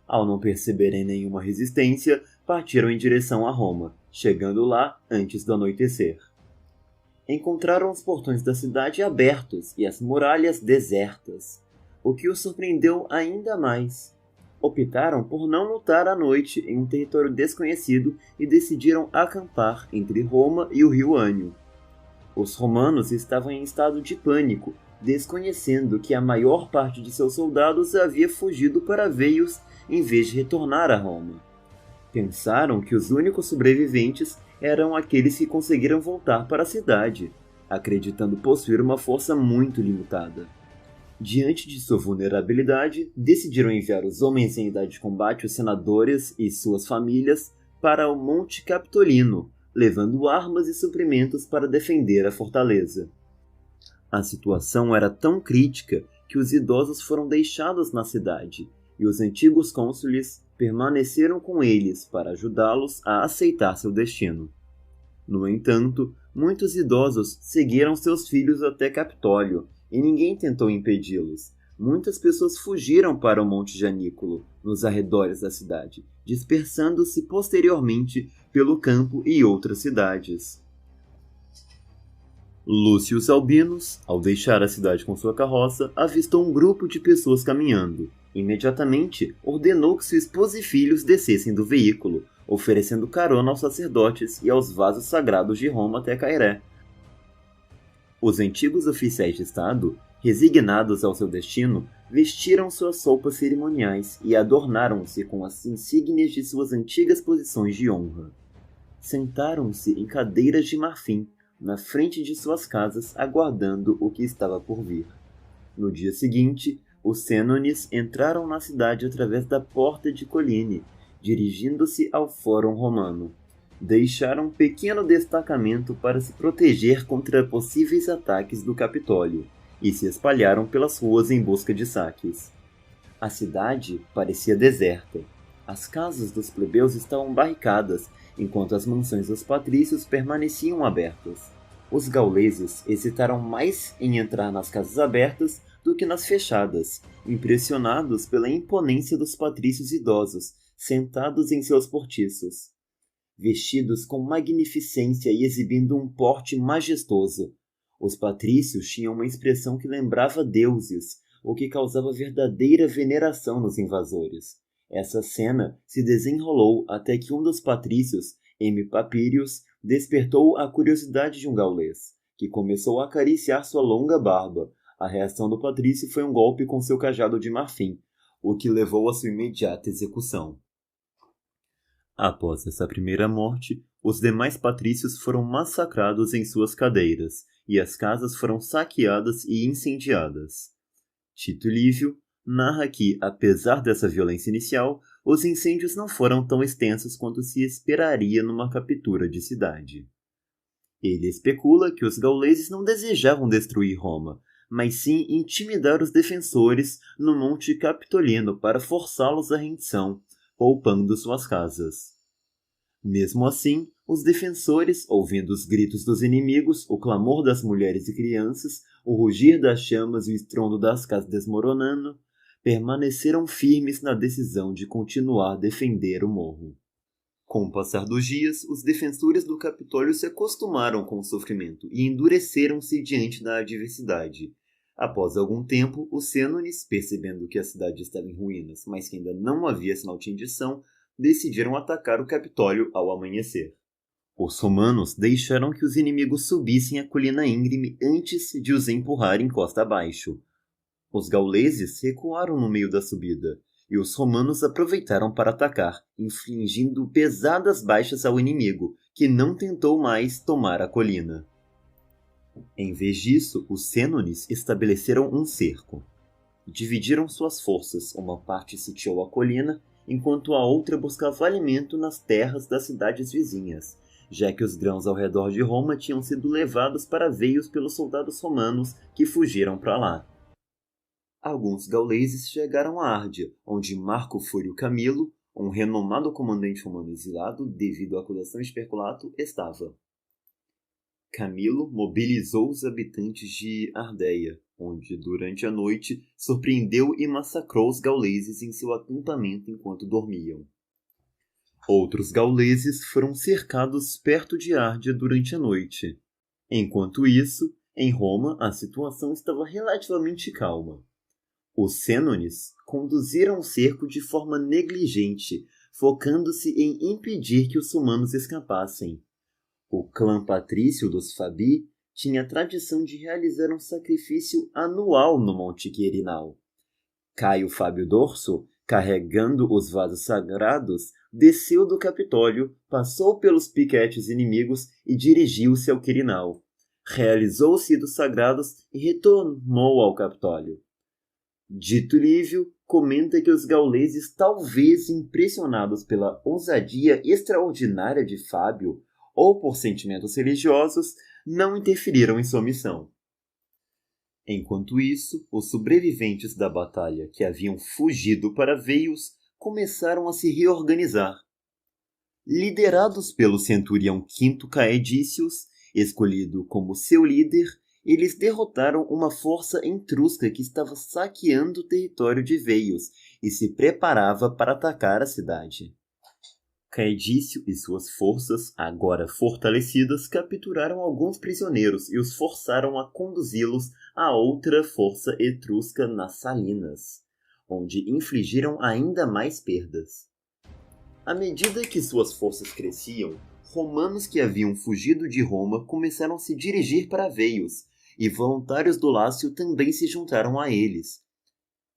Ao não perceberem nenhuma resistência, partiram em direção a Roma, chegando lá antes do anoitecer. Encontraram os portões da cidade abertos e as muralhas desertas, o que os surpreendeu ainda mais. Optaram por não lutar à noite em um território desconhecido e decidiram acampar entre Roma e o rio Anio. Os romanos estavam em estado de pânico, desconhecendo que a maior parte de seus soldados havia fugido para Veios em vez de retornar a Roma. Pensaram que os únicos sobreviventes eram aqueles que conseguiram voltar para a cidade, acreditando possuir uma força muito limitada. Diante de sua vulnerabilidade, decidiram enviar os homens em idade de combate, os senadores e suas famílias, para o Monte Capitolino, levando armas e suprimentos para defender a fortaleza. A situação era tão crítica que os idosos foram deixados na cidade, e os antigos cônsules permaneceram com eles para ajudá-los a aceitar seu destino. No entanto, muitos idosos seguiram seus filhos até Capitólio, e ninguém tentou impedi-los. Muitas pessoas fugiram para o Monte Janículo, nos arredores da cidade, dispersando-se posteriormente pelo campo e outras cidades. Lúcio Albinus, ao deixar a cidade com sua carroça, avistou um grupo de pessoas caminhando. Imediatamente, ordenou que sua esposa e filhos descessem do veículo, oferecendo carona aos sacerdotes e aos vasos sagrados de Roma até Cairé. Os antigos oficiais de Estado, resignados ao seu destino, vestiram suas roupas cerimoniais e adornaram-se com as insígnias de suas antigas posições de honra. Sentaram-se em cadeiras de marfim, na frente de suas casas, aguardando o que estava por vir. No dia seguinte, os sênones entraram na cidade através da porta de Coline, dirigindo-se ao Fórum Romano. Deixaram um pequeno destacamento para se proteger contra possíveis ataques do Capitólio e se espalharam pelas ruas em busca de saques. A cidade parecia deserta. As casas dos plebeus estavam barricadas, enquanto as mansões dos patrícios permaneciam abertas. Os gauleses hesitaram mais em entrar nas casas abertas do que nas fechadas, impressionados pela imponência dos patrícios idosos, sentados em seus cortiços. Vestidos com magnificência e exibindo um porte majestoso, os patrícios tinham uma expressão que lembrava deuses, o que causava verdadeira veneração nos invasores. Essa cena se desenrolou até que um dos patrícios, M. Papirius, despertou a curiosidade de um gaulês, que começou a acariciar sua longa barba. A reação do patrício foi um golpe com seu cajado de marfim, o que levou à sua imediata execução. Após essa primeira morte, os demais patrícios foram massacrados em suas cadeiras, e as casas foram saqueadas e incendiadas. Tito Livio narra que, apesar dessa violência inicial, os incêndios não foram tão extensos quanto se esperaria numa captura de cidade. Ele especula que os gauleses não desejavam destruir Roma, mas sim intimidar os defensores no Monte Capitolino para forçá-los à rendição, poupando suas casas. Mesmo assim, os defensores, ouvindo os gritos dos inimigos, o clamor das mulheres e crianças, o rugir das chamas e o estrondo das casas desmoronando, permaneceram firmes na decisão de continuar a defender o morro. Com o passar dos dias, os defensores do Capitólio se acostumaram com o sofrimento e endureceram-se diante da adversidade. Após algum tempo, os Sênones, percebendo que a cidade estava em ruínas, mas que ainda não havia sinal de rendição, decidiram atacar o Capitólio ao amanhecer. Os romanos deixaram que os inimigos subissem a colina íngreme antes de os empurrarem costa abaixo. Os gauleses recuaram no meio da subida, e os romanos aproveitaram para atacar, infligindo pesadas baixas ao inimigo, que não tentou mais tomar a colina. Em vez disso, os Sênones estabeleceram um cerco. Dividiram suas forças, uma parte sitiou a colina, enquanto a outra buscava alimento nas terras das cidades vizinhas, já que os grãos ao redor de Roma tinham sido levados para veios pelos soldados romanos que fugiram para lá. Alguns gauleses chegaram a Árdia, onde Marco Fúrio Camilo, um renomado comandante romano exilado devido à acusação de peculato, estava. Camilo mobilizou os habitantes de Ardéia, onde, durante a noite, surpreendeu e massacrou os gauleses em seu acampamento enquanto dormiam. Outros gauleses foram cercados perto de Árdia durante a noite. Enquanto isso, em Roma, a situação estava relativamente calma. Os Sênones conduziram o cerco de forma negligente, focando-se em impedir que os romanos escapassem. O clã patrício dos Fabii tinha a tradição de realizar um sacrifício anual no Monte Quirinal. Caio Fábio Dorso, carregando os vasos sagrados, desceu do Capitólio, passou pelos piquetes inimigos e dirigiu-se ao Quirinal. Realizou os ritos sagrados e retornou ao Capitólio. Dito Lívio comenta que os gauleses, talvez impressionados pela ousadia extraordinária de Fábio ou por sentimentos religiosos, não interferiram em sua missão. Enquanto isso, os sobreviventes da batalha que haviam fugido para Veios começaram a se reorganizar. Liderados pelo centurião Quinto Caedícios, escolhido como seu líder, eles derrotaram uma força etrusca que estava saqueando o território de Veios e se preparava para atacar a cidade. Caedício e suas forças, agora fortalecidas, capturaram alguns prisioneiros e os forçaram a conduzi-los a outra força etrusca nas Salinas, onde infligiram ainda mais perdas. À medida que suas forças cresciam, romanos que haviam fugido de Roma começaram a se dirigir para Veios, e voluntários do Lácio também se juntaram a eles.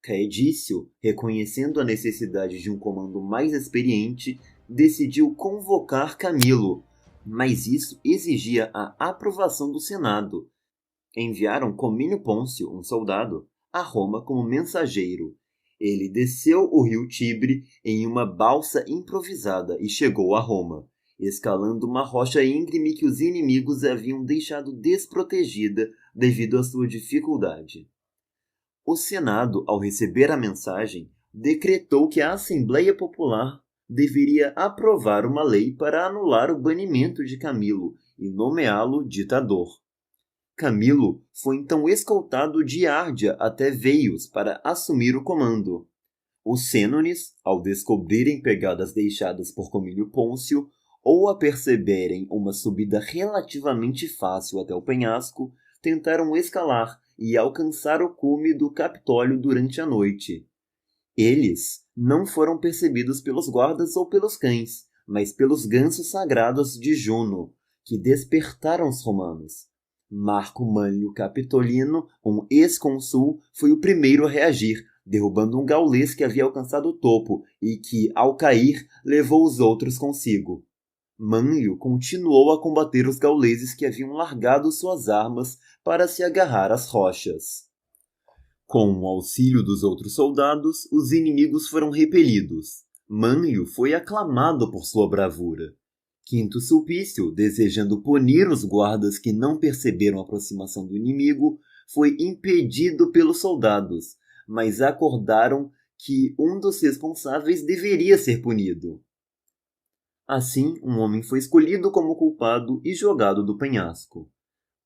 Caedício, reconhecendo a necessidade de um comando mais experiente, decidiu convocar Camilo, mas isso exigia a aprovação do Senado. Enviaram Comínio Pôncio, um soldado, a Roma como mensageiro. Ele desceu o rio Tibre em uma balsa improvisada e chegou a Roma, escalando uma rocha íngreme que os inimigos haviam deixado desprotegida devido à sua dificuldade. O Senado, ao receber a mensagem, decretou que a Assembleia Popular deveria aprovar uma lei para anular o banimento de Camilo e nomeá-lo ditador. Camilo foi então escoltado de Árdia até Veios para assumir o comando. Os Sênones, ao descobrirem pegadas deixadas por Comínio Pôncio, ou a perceberem uma subida relativamente fácil até o penhasco, tentaram escalar e alcançar o cume do Capitólio durante a noite. Eles não foram percebidos pelos guardas ou pelos cães, mas pelos gansos sagrados de Juno, que despertaram os romanos. Marco Mânlio Capitolino, um ex-consul, foi o primeiro a reagir, derrubando um gaulês que havia alcançado o topo e que, ao cair, levou os outros consigo. Mânlio continuou a combater os gauleses que haviam largado suas armas para se agarrar às rochas. Com o auxílio dos outros soldados, os inimigos foram repelidos. Mânlio foi aclamado por sua bravura. Quinto Sulpício, desejando punir os guardas que não perceberam a aproximação do inimigo, foi impedido pelos soldados, mas acordaram que um dos responsáveis deveria ser punido. Assim, um homem foi escolhido como culpado e jogado do penhasco.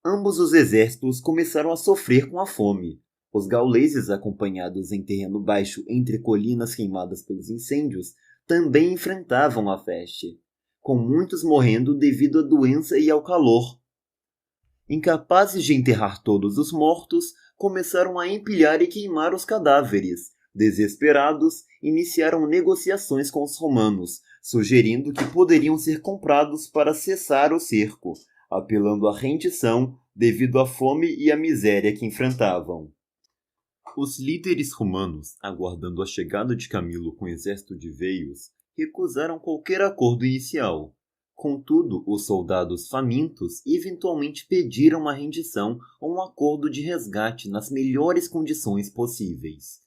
Ambos os exércitos começaram a sofrer com a fome. Os gauleses, acompanhados em terreno baixo entre colinas queimadas pelos incêndios, também enfrentavam a peste, com muitos morrendo devido à doença e ao calor. Incapazes de enterrar todos os mortos, começaram a empilhar e queimar os cadáveres. Desesperados, iniciaram negociações com os romanos, sugerindo que poderiam ser comprados para cessar o cerco, apelando à rendição devido à fome e à miséria que enfrentavam. Os líderes romanos, aguardando a chegada de Camilo com o exército de veios, recusaram qualquer acordo inicial. Contudo, os soldados famintos eventualmente pediram uma rendição ou um acordo de resgate nas melhores condições possíveis.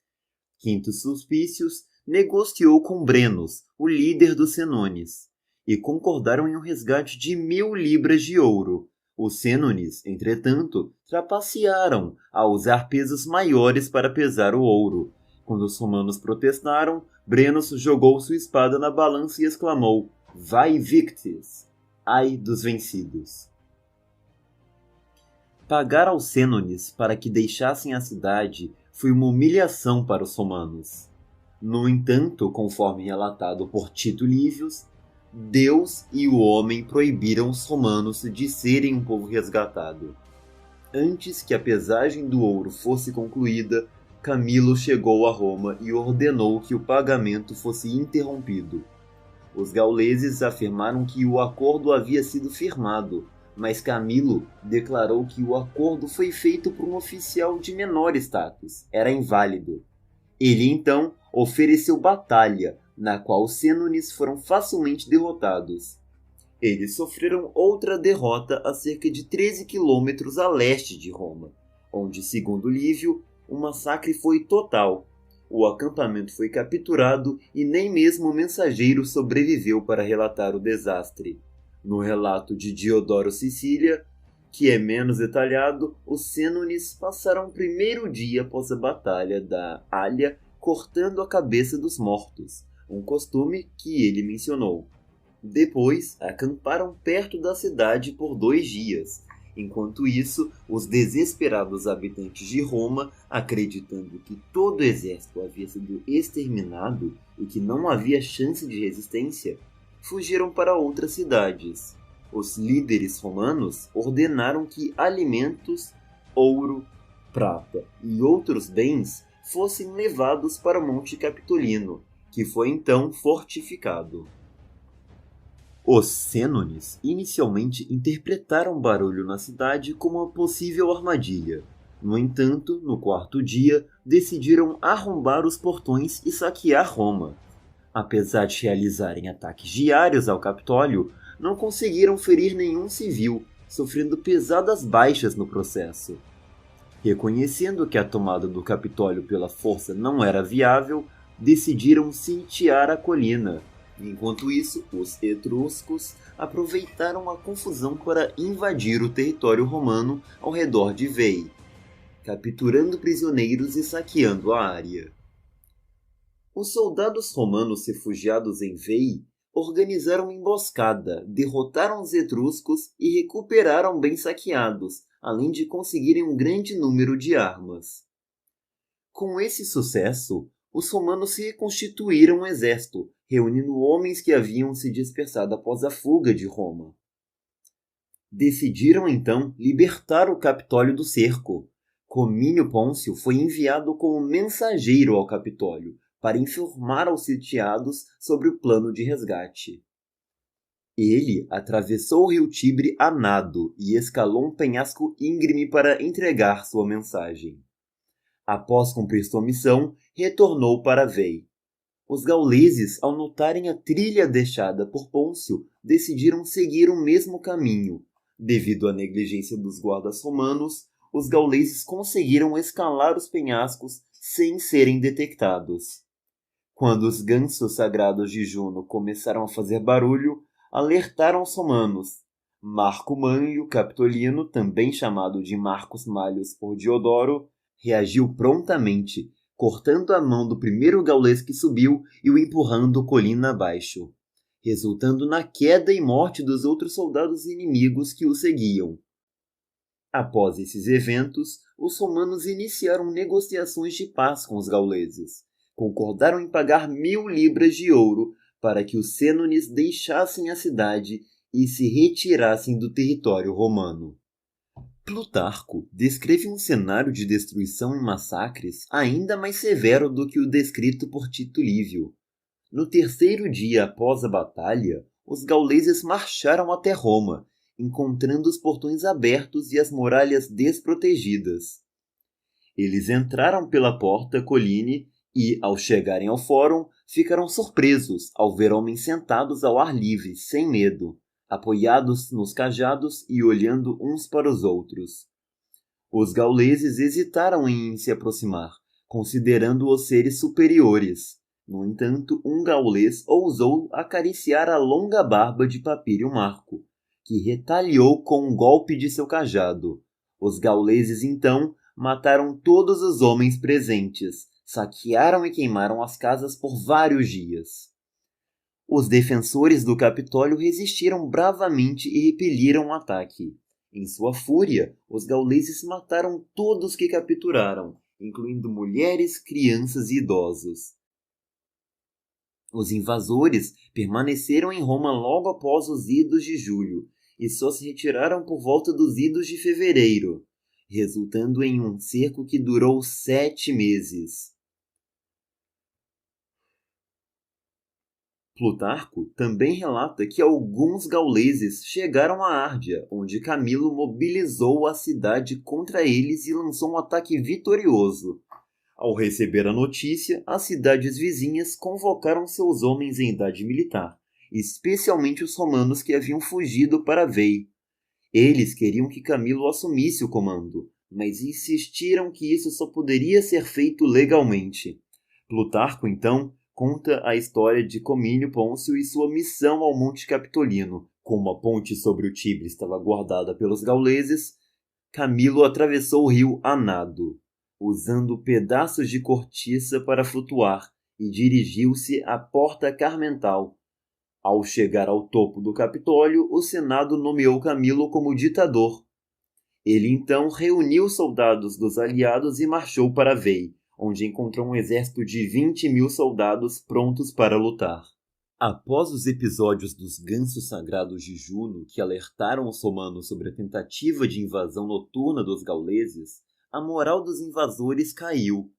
Quintus Sulpícios negociou com Brenos, o líder dos Senones, e concordaram em um resgate de 1000 libras de ouro. Os Sênones, entretanto, trapacearam a usar pesos maiores para pesar o ouro. Quando os romanos protestaram, Brenos jogou sua espada na balança e exclamou: "Vai victis!" Ai dos vencidos! Pagar aos Sênones para que deixassem a cidade foi uma humilhação para os romanos. No entanto, conforme relatado por Tito Lívios, Deus e o homem proibiram os romanos de serem um povo resgatado. Antes que a pesagem do ouro fosse concluída, Camilo chegou a Roma e ordenou que o pagamento fosse interrompido. Os gauleses afirmaram que o acordo havia sido firmado, mas Camilo declarou que o acordo foi feito por um oficial de menor status, era inválido. Ele então ofereceu batalha, na qual os Sênones foram facilmente derrotados. Eles sofreram outra derrota a cerca de 13 quilômetros a leste de Roma, onde, segundo Lívio, o massacre foi total. O acampamento foi capturado e nem mesmo o mensageiro sobreviveu para relatar o desastre. No relato de Diodoro Sicília, que é menos detalhado, os Sênones passaram o primeiro dia após a batalha da Alha cortando a cabeça dos mortos, um costume que ele mencionou. Depois, acamparam perto da cidade por 2 dias. Enquanto isso, os desesperados habitantes de Roma, acreditando que todo o exército havia sido exterminado e que não havia chance de resistência, fugiram para outras cidades. Os líderes romanos ordenaram que alimentos, ouro, prata e outros bens fossem levados para o Monte Capitolino, que foi então fortificado. Os Sênones inicialmente interpretaram o barulho na cidade como uma possível armadilha. No entanto, no 4º dia, decidiram arrombar os portões e saquear Roma. Apesar de realizarem ataques diários ao Capitólio, não conseguiram ferir nenhum civil, sofrendo pesadas baixas no processo. Reconhecendo que a tomada do Capitólio pela força não era viável, decidiram sitiar a colina. Enquanto isso, os etruscos aproveitaram a confusão para invadir o território romano ao redor de Veii, capturando prisioneiros e saqueando a área. Os soldados romanos refugiados em Veii organizaram uma emboscada, derrotaram os etruscos e recuperaram bens saqueados, além de conseguirem um grande número de armas. Com esse sucesso, os romanos reconstituíram o exército, reunindo homens que haviam se dispersado após a fuga de Roma. Decidiram então libertar o Capitólio do cerco. Comínio Pôncio foi enviado como mensageiro ao Capitólio para informar aos sitiados sobre o plano de resgate. Ele atravessou o rio Tibre a nado e escalou um penhasco íngreme para entregar sua mensagem. Após cumprir sua missão, retornou para Veii. Os gauleses, ao notarem a trilha deixada por Pôncio, decidiram seguir o mesmo caminho. Devido à negligência dos guardas romanos, os gauleses conseguiram escalar os penhascos sem serem detectados. Quando os gansos sagrados de Juno começaram a fazer barulho, alertaram os romanos. Marco Manlio Capitolino, também chamado de Marcus Mallius por Diodoro, reagiu prontamente, cortando a mão do primeiro gaulês que subiu e o empurrando colina abaixo, resultando na queda e morte dos outros soldados inimigos que o seguiam. Após esses eventos, os romanos iniciaram negociações de paz com os gauleses. Concordaram em pagar 1000 libras de ouro para que os sênones deixassem a cidade e se retirassem do território romano. Plutarco descreve um cenário de destruição e massacres ainda mais severo do que o descrito por Tito Livio. No terceiro dia após a batalha, os gauleses marcharam até Roma, encontrando os portões abertos e as muralhas desprotegidas. Eles entraram pela porta Colline e, ao chegarem ao fórum, ficaram surpresos ao ver homens sentados ao ar livre, sem medo, apoiados nos cajados e olhando uns para os outros. Os gauleses hesitaram em se aproximar, considerando-os seres superiores. No entanto, um gaulês ousou acariciar a longa barba de Papírio Marco, que retaliou com um golpe de seu cajado. Os gauleses, então, mataram todos os homens presentes, saquearam e queimaram as casas por vários dias. Os defensores do Capitólio resistiram bravamente e repeliram o ataque. Em sua fúria, os gauleses mataram todos que capturaram, incluindo mulheres, crianças e idosos. Os invasores permaneceram em Roma logo após os idos de julho e só se retiraram por volta dos idos de fevereiro, resultando em um cerco que durou 7 meses. Plutarco também relata que alguns gauleses chegaram a Árdia, onde Camilo mobilizou a cidade contra eles e lançou um ataque vitorioso. Ao receber a notícia, as cidades vizinhas convocaram seus homens em idade militar, especialmente os romanos que haviam fugido para Veii. Eles queriam que Camilo assumisse o comando, mas insistiram que isso só poderia ser feito legalmente. Plutarco, então, conta a história de Comínio Pôncio e sua missão ao Monte Capitolino. Como a ponte sobre o Tibre estava guardada pelos gauleses, Camilo atravessou o rio a nado, usando pedaços de cortiça para flutuar, e dirigiu-se à Porta Carmental. Ao chegar ao topo do Capitólio, o Senado nomeou Camilo como ditador. Ele então reuniu os soldados dos aliados e marchou para Veii, onde encontrou um exército de 20.000 soldados prontos para lutar. Após os episódios dos gansos sagrados de Juno, que alertaram os romanos sobre a tentativa de invasão noturna dos gauleses, a moral dos invasores caiu.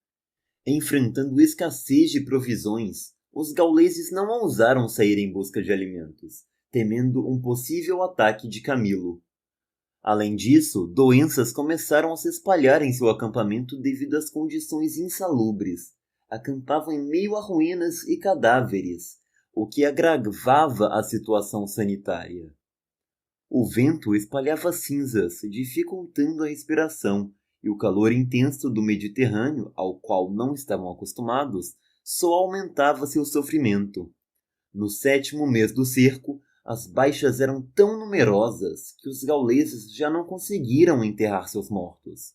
Enfrentando escassez de provisões, os gauleses não ousaram sair em busca de alimentos, temendo um possível ataque de Camilo. Além disso, doenças começaram a se espalhar em seu acampamento devido às condições insalubres. Acampavam em meio a ruínas e cadáveres, o que agravava a situação sanitária. O vento espalhava cinzas, dificultando a respiração, e o calor intenso do Mediterrâneo, ao qual não estavam acostumados, só aumentava seu sofrimento. No 7º mês do cerco, as baixas eram tão numerosas que os gauleses já não conseguiram enterrar seus mortos.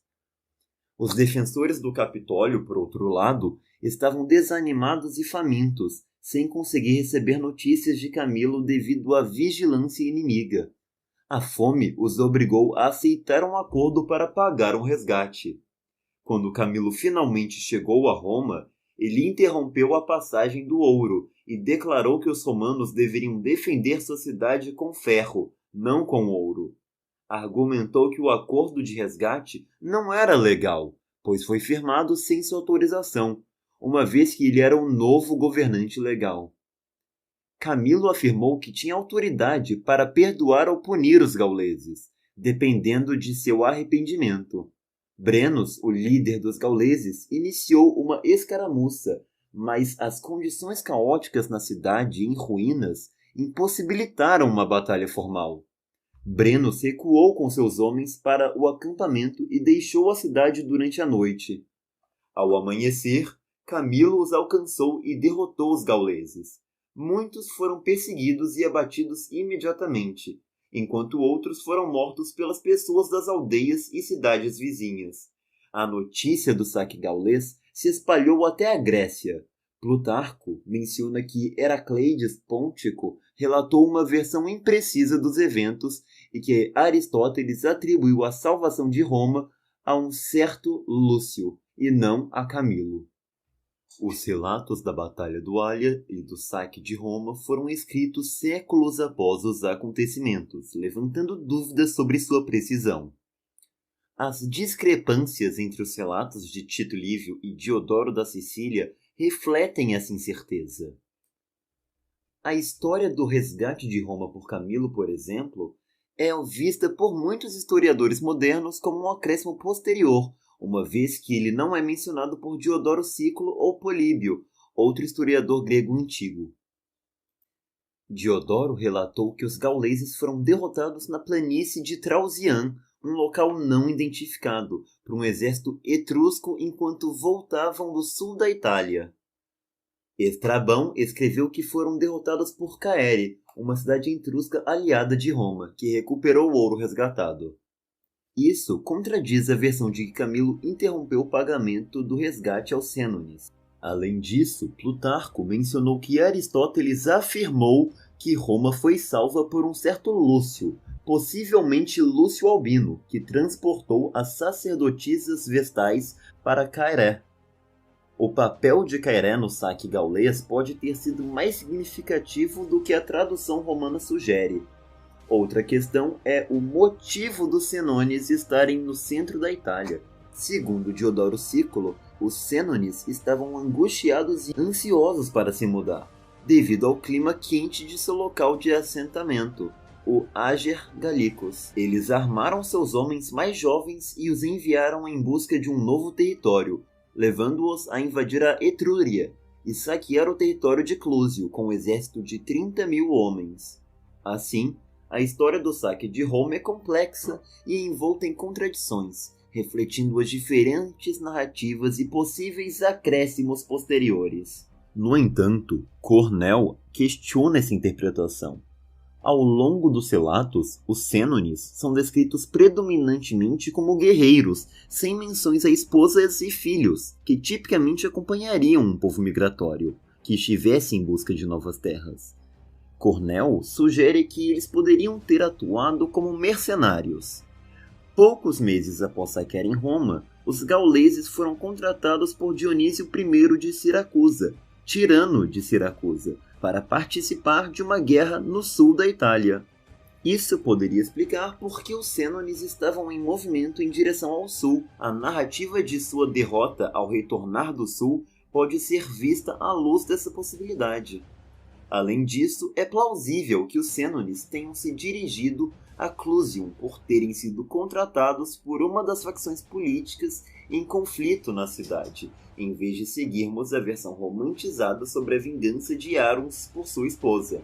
Os defensores do Capitólio, por outro lado, estavam desanimados e famintos, sem conseguir receber notícias de Camilo devido à vigilância inimiga. A fome os obrigou a aceitar um acordo para pagar um resgate. Quando Camilo finalmente chegou a Roma, ele interrompeu a passagem do ouro e declarou que os romanos deveriam defender sua cidade com ferro, não com ouro. Argumentou que o acordo de resgate não era legal, pois foi firmado sem sua autorização, uma vez que ele era o novo governante legal. Camilo afirmou que tinha autoridade para perdoar ou punir os gauleses, dependendo de seu arrependimento. Brennus, o líder dos gauleses, iniciou uma escaramuça, mas as condições caóticas na cidade em ruínas impossibilitaram uma batalha formal. Brennus recuou com seus homens para o acampamento e deixou a cidade durante a noite. Ao amanhecer, Camilo os alcançou e derrotou os gauleses. Muitos foram perseguidos e abatidos imediatamente, enquanto outros foram mortos pelas pessoas das aldeias e cidades vizinhas. A notícia do saque gaulês se espalhou até a Grécia. Plutarco menciona que Heracleides Pôntico relatou uma versão imprecisa dos eventos e que Aristóteles atribuiu a salvação de Roma a um certo Lúcio e não a Camilo. Os relatos da Batalha do Ália e do saque de Roma foram escritos séculos após os acontecimentos, levantando dúvidas sobre sua precisão. As discrepâncias entre os relatos de Tito Livio e Diodoro da Sicília refletem essa incerteza. A história do resgate de Roma por Camilo, por exemplo, é vista por muitos historiadores modernos como um acréscimo posterior, uma vez que ele não é mencionado por Diodoro Sículo ou Políbio, outro historiador grego antigo. Diodoro relatou que os gauleses foram derrotados na planície de Trausian, um local não identificado, por um exército etrusco enquanto voltavam do sul da Itália. Estrabão escreveu que foram derrotados por Caere, uma cidade etrusca aliada de Roma, que recuperou o ouro resgatado. Isso contradiz a versão de que Camilo interrompeu o pagamento do resgate aos Sênones. Além disso, Plutarco mencionou que Aristóteles afirmou que Roma foi salva por um certo Lúcio, possivelmente Lúcio Albino, que transportou as sacerdotisas vestais para Caere. O papel de Caere no saque gaulês pode ter sido mais significativo do que a tradução romana sugere. Outra questão é o motivo dos Senones estarem no centro da Itália. Segundo Diodoro Sículo, os Senones estavam angustiados e ansiosos para se mudar, devido ao clima quente de seu local de assentamento, o Ager Gallicus. Eles armaram seus homens mais jovens e os enviaram em busca de um novo território, levando-os a invadir a Etrúria e saquear o território de Clúsio com um exército de 30.000 homens. Assim, a história do saque de Roma é complexa e envolta em contradições, refletindo as diferentes narrativas e possíveis acréscimos posteriores. No entanto, Cornell questiona essa interpretação. Ao longo dos relatos, os Sênones são descritos predominantemente como guerreiros, sem menções a esposas e filhos, que tipicamente acompanhariam um povo migratório, que estivesse em busca de novas terras. Cornell sugere que eles poderiam ter atuado como mercenários. Poucos meses após saquearem Roma, os gauleses foram contratados por Dionísio I de Siracusa, tirano de Siracusa, para participar de uma guerra no sul da Itália. Isso poderia explicar por que os Sênones estavam em movimento em direção ao sul. A narrativa de sua derrota ao retornar do sul pode ser vista à luz dessa possibilidade. Além disso, é plausível que os Sênones tenham se dirigido a Clusium por terem sido contratados por uma das facções políticas em conflito na cidade, em vez de seguirmos a versão romantizada sobre a vingança de Aruns por sua esposa.